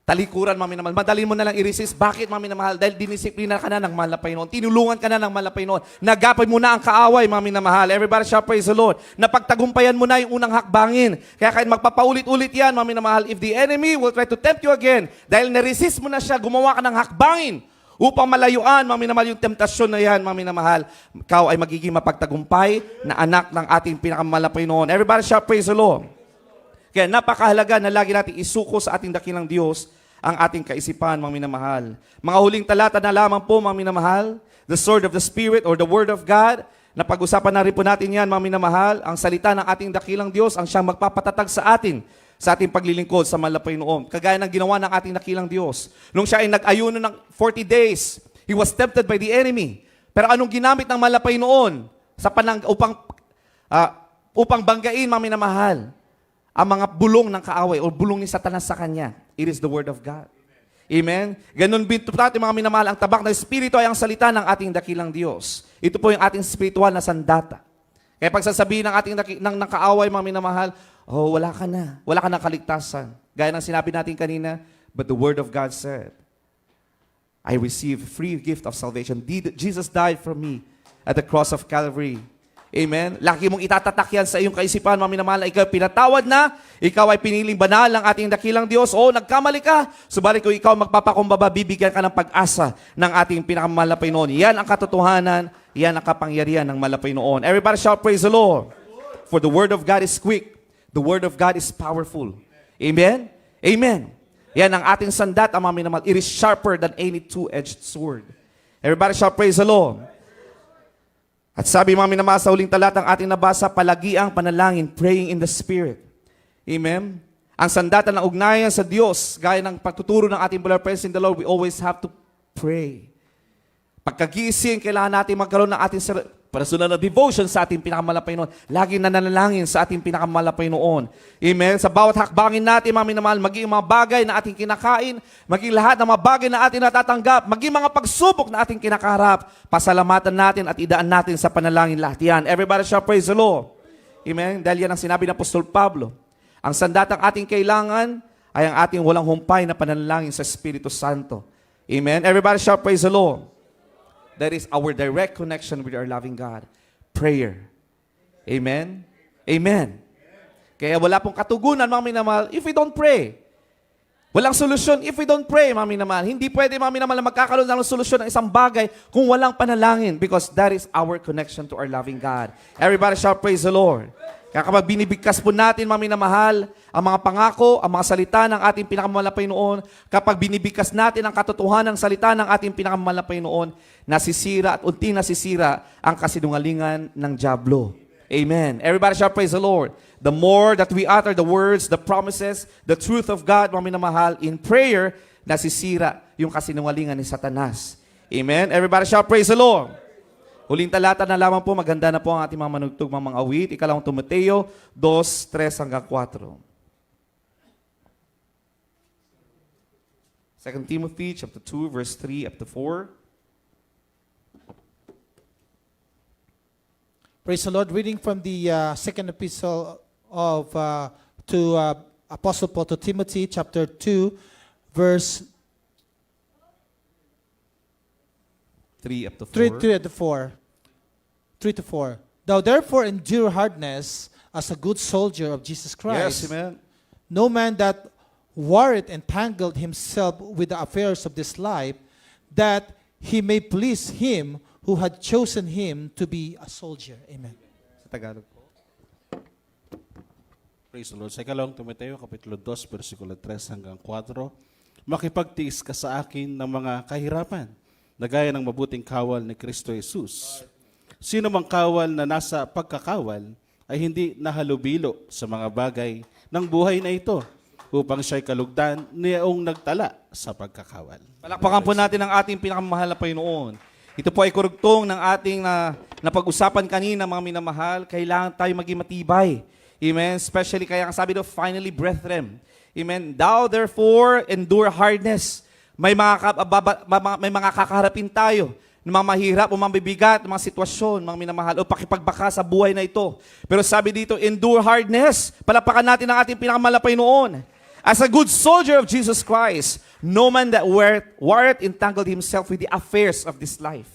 talikuran, mga minamahal. Madali mo na lang i-resist. Bakit, mga minamahal? Dahil dinisiplina ka na ng mahal na Panginoon. Tinulungan ka na ng mahal na Panginoon. Nagapay mo na ang kaaway, mga minamahal. Everybody shout praise the Lord. Napagtagumpayan mo na yung unang hakbangin. Kaya kahit magpapaulit-ulit yan, mga minamahal, if the enemy will try to tempt you again, dahil na-resist mo na siya, gumawa ka ng hakbangin upang malayuan, mga minamahal, yung temptasyon na yan, mga minamahal, ikaw ay magiging mapagtagumpay na anak ng ating pinakamahal na Panginoon. Everybody shout praise the Lord. Kaya napakahalaga na lagi natin isuko sa ating dakilang Diyos ang ating kaisipan, mga minamahal. Mga huling talata na lamang po, mga minamahal, the sword of the Spirit or the Word of God. Napag-usapan na rin po natin yan, mga minamahal. Ang salita ng ating dakilang Diyos ang siyang magpapatatag sa ating paglilingkod sa mahal na Panginoon. Kagaya ng ginawa ng ating dakilang Diyos. Nung siya ay nag-ayuno ng 40 days, he was tempted by the enemy. Pero anong ginamit ng mahal na Panginoon upang banggain, mga minamahal, ang mga bulong ng kaaway o bulong ni Satanas sa kanya? It is the Word of God. Amen? Ganun din po natin, mga minamahal, ang tabak ng Espiritu ay ang salita ng ating dakilang Diyos. Ito po yung ating spiritual na sandata. Kaya pag sasabihin ng ating ng kaaway, mga minamahal, oh, wala ka na kaligtasan. Gaya ng sinabi natin kanina, but the Word of God said, I receive free gift of salvation. Jesus died for me at the cross of Calvary. Amen? Laki mong itatatak yan sa iyong kaisipan, mga minamahal, na ikaw pinatawad na, ikaw ay piniling banal ng ating dakilang Diyos. O, nagkamali ka. Subalit kung ikaw magpapakumbaba, bibigyan ka ng pag-asa ng ating pinakamahal na Panginoon. Yan ang katotohanan, yan ang kapangyarihan ng mahal na Panginoon. Everybody shout praise the Lord. For the Word of God is quick. The Word of God is powerful. Amen? Amen. Yan ang ating sandat, ang mga minamahal. It is sharper than any two-edged sword. Everybody shout praise the Lord. At sabi, mga minamahal, sa huling talatang ating nabasa, palagi ang panalangin, praying in the Spirit. Amen? Ang sandata ng ugnayan sa Diyos, gaya ng pagtuturo ng ating brother friends in the Lord, we always have to pray. Pagkagising, kailangan natin magkaroon ng ating personal na devotion sa ating pinakamahal na Panginoon. Laging nananalangin sa ating pinakamahal na Panginoon. Amen? Sa bawat hakbangin natin, mga minamahal, maging mga bagay na ating kinakain, maging lahat ng mga bagay na ating natatanggap, maging mga pagsubok na ating kinakaharap, pasalamatan natin at idaan natin sa panalangin lahat yan. Everybody shall praise the Lord. Amen? Dahil yan ang sinabi ng Apostol Pablo. Ang sandatang ating kailangan ay ang ating walang humpay na panalangin sa Espiritu Santo. Amen? Everybody shall praise the Lord. That is our direct connection with our loving God. Prayer. Amen? Amen. Kaya wala pong katugunan, mga minamahal, if we don't pray. Walang solusyon if we don't pray, mga minamahal. Hindi pwede, mga minamahal, na magkakaroon ng solusyon ng isang bagay kung walang panalangin because that is our connection to our loving God. Everybody shout praise the Lord. Kaya kapag binibigkas po natin, mga minamahal, ang mga pangako, ang mga salita ng ating pinakamahal na Panginoon, kapag binibigkas natin ang katotohanan ng salita ng ating pinakamahal na Panginoon, nasisira at unti nasisira ang kasinungalingan ng dyablo. Amen. Everybody shout praise the Lord. The more that we utter the words, the promises, the truth of God, mga minamahal, in prayer, nasisira yung kasinungalingan ni Satanas. Amen. Everybody shout praise the Lord. Huling talata na lamang po, maganda na po ang ating mga manugtugmang mga awit. Ikalawang Timoteo 2:3 hanggang 4. 2 Timothy chapter 2, verse 3 up to 4. Praise the Lord. Reading from the second epistle of to Apostle Paul to Timothy, chapter 2, verse 3 up to 4. 3 to 4. 3 to 4. Thou therefore endure hardness as a good soldier of Jesus Christ. Yes, amen. No man that warreth entangled himself with the affairs of this life, that he may please him who had chosen him to be a soldier. Amen. Sa Tagalog po. Praise the Lord. Sa ikalawang Timoteo, kapitulo 2, versikulo 3 hanggang 4, makipagtiis ka sa akin ng mga kahirapan, na gaya ng mabuting kawal ni Kristo Jesus. Sino mang kawal na nasa pagkakawal ay hindi nahalubilo sa mga bagay ng buhay na ito, upang siya'y kalugdan niyaong nagtala sa pagkakawal. Palakpakan po natin ang ating pinakamahal na Panginoon. Ito po ay kurugtong ng ating na pag-usapan kanina, mga minamahal. Kailangan tayo maging matibay. Amen? Especially kaya ang sabi doon, finally, brethren. Amen? Thou therefore endure hardness. May mga kakaharapin tayo ng mga mahirap o mga bibigat, mga sitwasyon, mga minamahal, o pakipagbaka sa buhay na ito. Pero sabi dito, endure hardness. Palapakan natin ang ating pinakamahal na Panginoon. As a good soldier of Jesus Christ, no man that warreth entangled himself with the affairs of this life.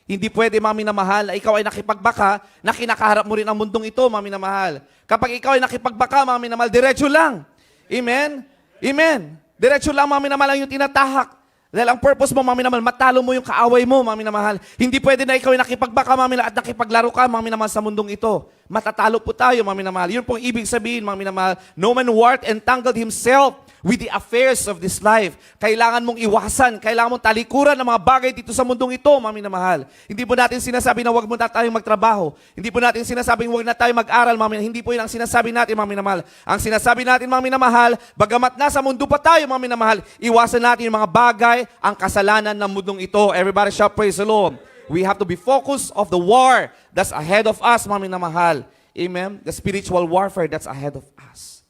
Hindi pwede, mga minamahal, na ikaw ay nakipagbaka, na kinakaharap mo rin ang mundong ito, mga minamahal. Kapag ikaw ay nakipagbaka, mga minamahal, diretso lang. Amen? Amen. Diretso lang, mga minamahal, ang yung tinatahak. Dahil ang purpose mo, mga minamahal, matalo mo yung kaaway mo, mga minamahal. Hindi pwede na ikaw ay nakipagbaka, mga minamahal, at nakipaglaro ka, mga minamahal, sa mundong ito. Matatalo po tayo, mga minamahal. Yun pong ibig sabihin, mga minamahal, no man warreth entangled himself with the affairs of this life. Kailangan mong iwasan, kailangan mong talikuran ng mga bagay dito sa mundong ito, mga minamahal. Hindi po natin sinasabi na huwag mo na tayong magtrabaho. Hindi po natin sinasabing huwag na tayo mag-aral, mga minamahal. Hindi po yun ang sinasabi natin, mga minamahal. Ang sinasabi natin, mga minamahal, bagamat nasa mundo pa tayo, mga minamahal, iwasan natin yung mga bagay, ang kasalanan ng mundong ito. Everybody shout, praise the Lord. We have to be focused of the war that's ahead of us, mga minamahal. Amen? The spiritual warfare that's ahead of us.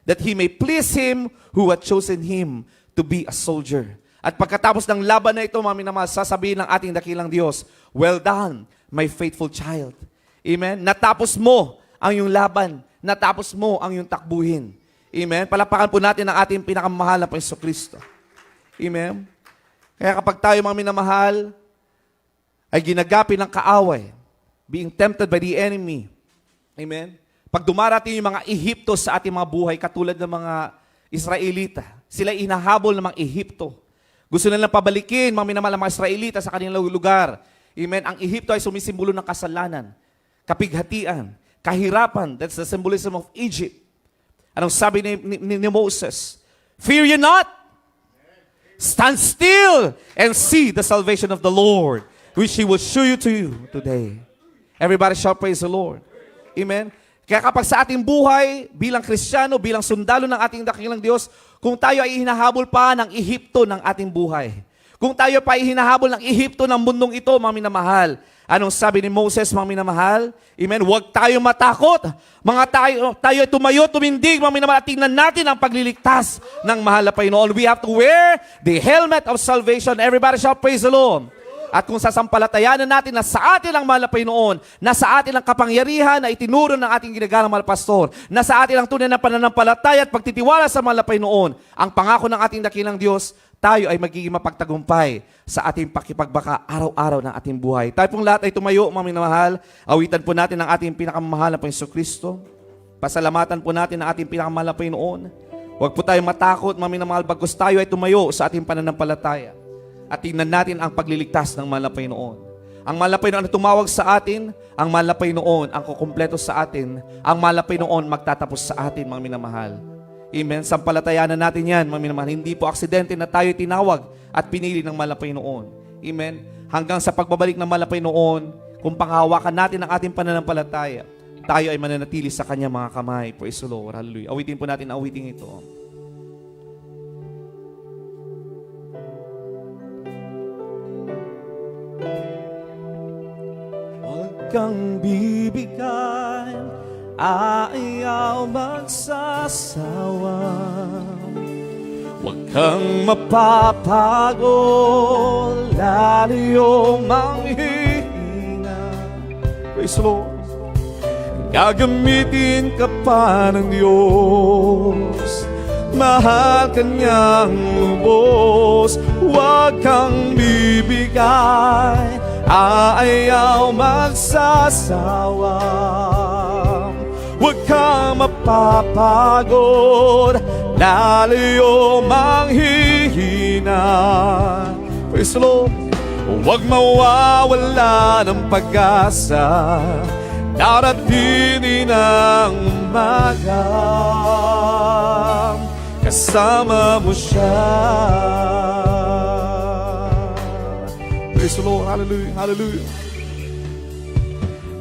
That he may please him who had chosen him to be a soldier. At pagkatapos ng laban na ito, mga minamahal, sasabihin ng ating dakilang Diyos, well done, my faithful child. Amen? Natapos mo ang iyong laban. Natapos mo ang iyong takbuhin. Amen? Palapakan po natin ang ating pinakamahal na Panginoon Kristo. Amen? Kaya kapag tayo, mga minamahal, ay ginagapi ng kaaway, being tempted by the enemy, amen? Pag dumarating yung mga Ehipto sa ating mga buhay, katulad ng mga Israelita, sila inahabol ng mga Ehipto. Gusto nilang pabalikin, mga minamahal, ng mga Israelita sa kanilang lugar. Amen? Ang Ehipto ay sumisimbolo ng kasalanan, kapighatian, kahirapan. That's the symbolism of Egypt. Anong sabi ni Moses? Fear ye not. Stand still and see the salvation of the Lord, which He will show you to you today. Everybody shall praise the Lord. Amen? Kaya kapag sa ating buhay, bilang Kristiyano, bilang sundalo ng ating dakilang Diyos, kung tayo ay hinahabol pa ng Ehipto ng ating buhay, kung tayo pa ay hinahabol ng Ehipto ng mundong ito, mga minamahal, anong sabi ni Moses, mga minamahal? Amen? Huwag tayo matakot. Tayo ay tumayo, tumindig, mga minamahal, at tingnan natin ang pagliligtas ng mahal na Panginoon. We have to wear the helmet of salvation. Everybody shall praise the Lord. At kung sasampalatayanan natin na sa atin ang mahal na Panginoon, na sa atin ang kapangyarihan na itinuro ng ating ginagalang mahal pastor, na sa atin ang tunay na pananampalataya at pagtitiwala sa mahal na Panginoon, ang pangako ng ating dakilang Diyos, tayo ay magiging mapagtagumpay sa ating pakipagbaka araw-araw ng ating buhay. Tayo pong lahat ay tumayo, mga minamahal. Awitan po natin ang ating pinakamahal na Panginoon Kristo. Pasalamatan po natin ang ating pinakamahal na Panginoon. Huwag po tayong matakot, mga minamahal, bagkus tayo ay tumayo sa ating pananampalataya. At tingnan natin ang pagliligtas ng mahal na Panginoon. Ang mahal na Panginoon na tumawag sa atin, ang mahal na Panginoon ang kukumpleto sa atin, ang mahal na Panginoon magtatapos sa atin, mga minamahal. Amen? Sampalatayanan natin yan, mga minamahal. Hindi po aksidente na tayo tinawag at pinili ng mahal na Panginoon. Amen? Hanggang sa pagbabalik ng mahal na Panginoon, kung panghawakan natin ang ating pananampalataya, tayo ay mananatili sa Kanya mga kamay. Praise the Lord. Hallelujah. Awitin po natin ang awiting ito. Kang bibigyan, ayaw magsasawa. Huwag kang mapapagod, lalo manghihina. Praise the Lord. Gagamitin ka pa ng Diyos, mahal ka niyang lubos. Huwag kang bibigay, ayaw magsasawa. Huwag kang mapapagod, lalo manghihina. Praise the Lord. Huwag mawawala ng pag-asa, darating ng umaga, kasama mo siya. Praise the Lord. Hallelujah. Hallelujah.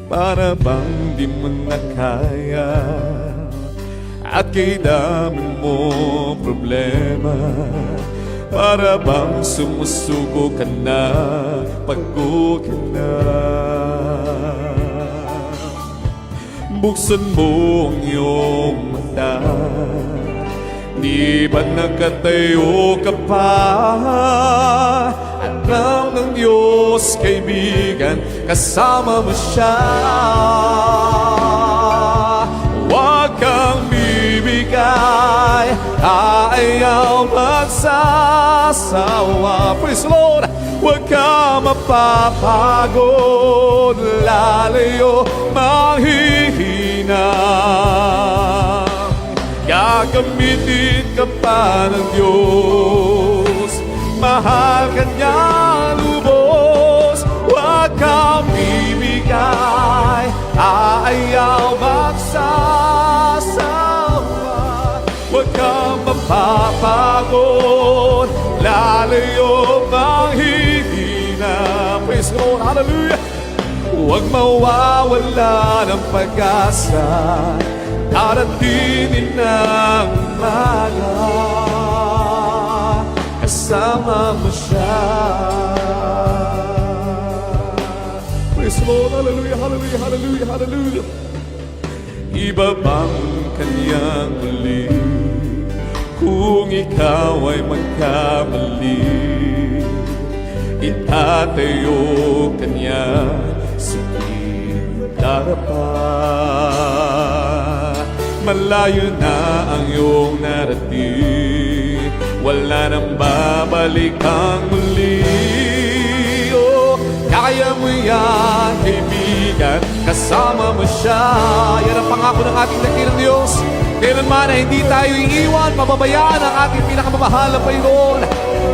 Para bang di mo na kaya at kay dami mo problema. Para bang sumusuko ka na, pagod ka na. Buksan mo ang iyong mata, di ba nakatayo ka pa? Alam ng Diyos, kaibigan, kasama mo siya. Huwag kang bibigay, ayaw magsasawa. Praise the Lord! Huwag kang mapapagod, lalayo manghihina. Gagamitin ka pa ng Diyos, mahal ka niya lubos. Huwag kang bibigay, ayaw magsasawa. Huwag kang mapapagod, lalayo manghihina. Praise the Lord, hallelujah! Huwag mawawala ng pag-asa, darating ng umaga, kasama mo siya. Praise the Lord, hallelujah, hallelujah, hallelujah, hallelujah. Iba bang kanyang muli kung ikaw ay magkamali? Itatayo kanya sa harapan. Malayo na ang iyong narating, wala nang babalik ang muli. Oh, kaya mo yan, kaibigan, kasama mo siya. Yan ang pangako ng ating dakilang Diyos. Kailanman na hindi tayo iiwan, pababayaan ang ating pinakamamahal na Panginoon.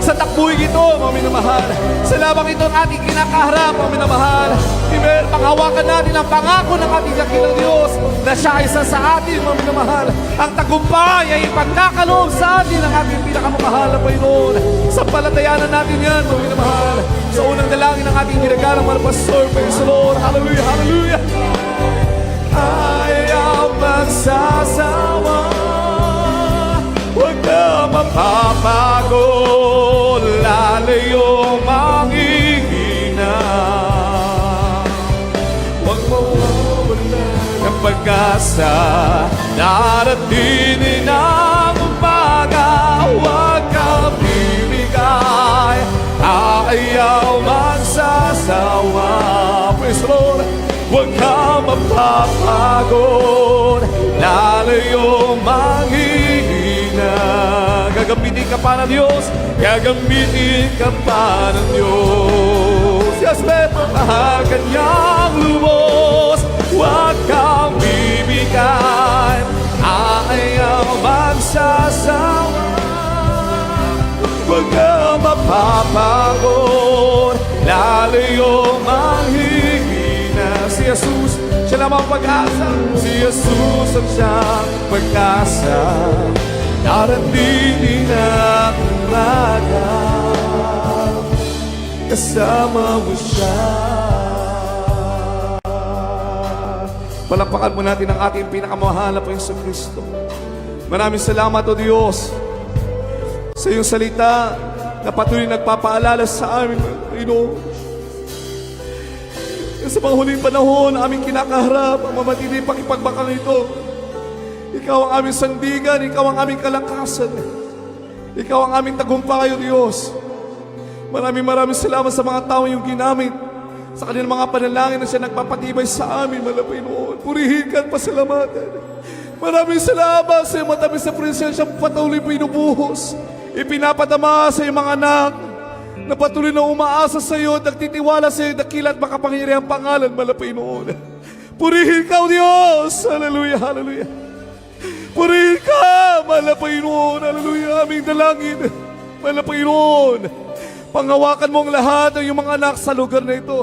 Sa takbuhin ito, mga minamahal, sa labang ito ang ating kinakaharap, mga minamahal. Amen. Panghawakan natin ang pangako ng ating dakilang Diyos na siya ay isa sa atin, mga minamahal. Ang tagumpay ay ipagkakaloob sa atin ng ating pinakamamahal na Panginoon. Sa palatayanan natin yan, mga minamahal. Sa unang dalangin ng ating ginagalang mga pastor, praise the Lord, hallelujah, hallelujah. Ayaw magsasawa, huwag ka mapapagod, lalayo manghihina. Huwag mawawala ng pag-asa, darating ang umaga. Huwag ka bibigay, ayaw magsasawa. Praise the Lord! Huwag ka mapapagod, lalayo manghihina. Gagamitin ka pa ng Diyos, gagamitin ka pa ng Diyos. Yes, may pamahal kanyang lubos. Huwag kang bibigay, ayaw magsasawa. Huwag ka mapapagod, lalayo manghihina. Si Jesus, siya lamang pag-asa. Si Jesus ang siyang pag-asa, darating ang umaga, kasama mo siya. Palakpakan mo natin ang ating pinakamahal na Panginoong Kristo. Maraming salamat, O Diyos, sa iyong salita na patuloy nagpapaalala sa amin, Panginoon. Sa mga huling panahon, aming kinakaharap ang mamatindi pakipagbakal nito. Ikaw ang aming sandigan, Ikaw ang aming kalakasan. Ikaw ang aming tagumpay, O Diyos. Maraming salamat sa mga tao yung ginamit sa kanilang mga panalangin na siya nagpapatibay sa amin, Panginoon. Purihin ka at pasalamatan. Maraming salamat sa iyong matamis na presensya patuloy pinubuhos. Ipinapadama sa iyong mga anak na patuloy na umaasa sa iyo at nagtitiwala sa iyo dakila at makapangyarihang pangalan, Panginoon. Purihin ka, O Diyos! Hallelujah, hallelujah! Purihin ka, Panginoon! Hallelujah! Aming dalangin, Panginoon! Panghawakan mo ang lahat ng iyong mga anak sa lugar na ito.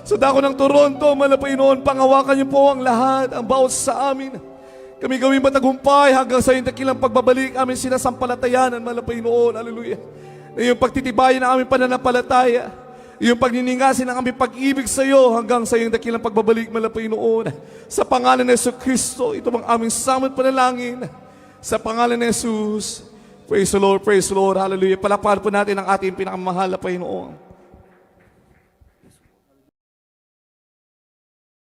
Sa dako ng Toronto, Panginoon, panghawakan niyo po ang lahat, ang bawat sa amin. Kami gawin matagumpay hanggang sa iyong dakilang pagbabalik, aming sinasampalatayanan, Panginoon. Hallelujah! Na iyong pagtitibayin ng aming pananampalataya, iyong pagniningasin ng aming pag-ibig sa iyo hanggang sa iyong dakilang pagbabalik, Panginoon. Sa pangalan ng Yesu Kristo, ito ang aming samot panalangin. Sa pangalan ni Jesus. Praise the Lord, hallelujah. Palakpakan po natin ang ating pinakamahal na Panginoon.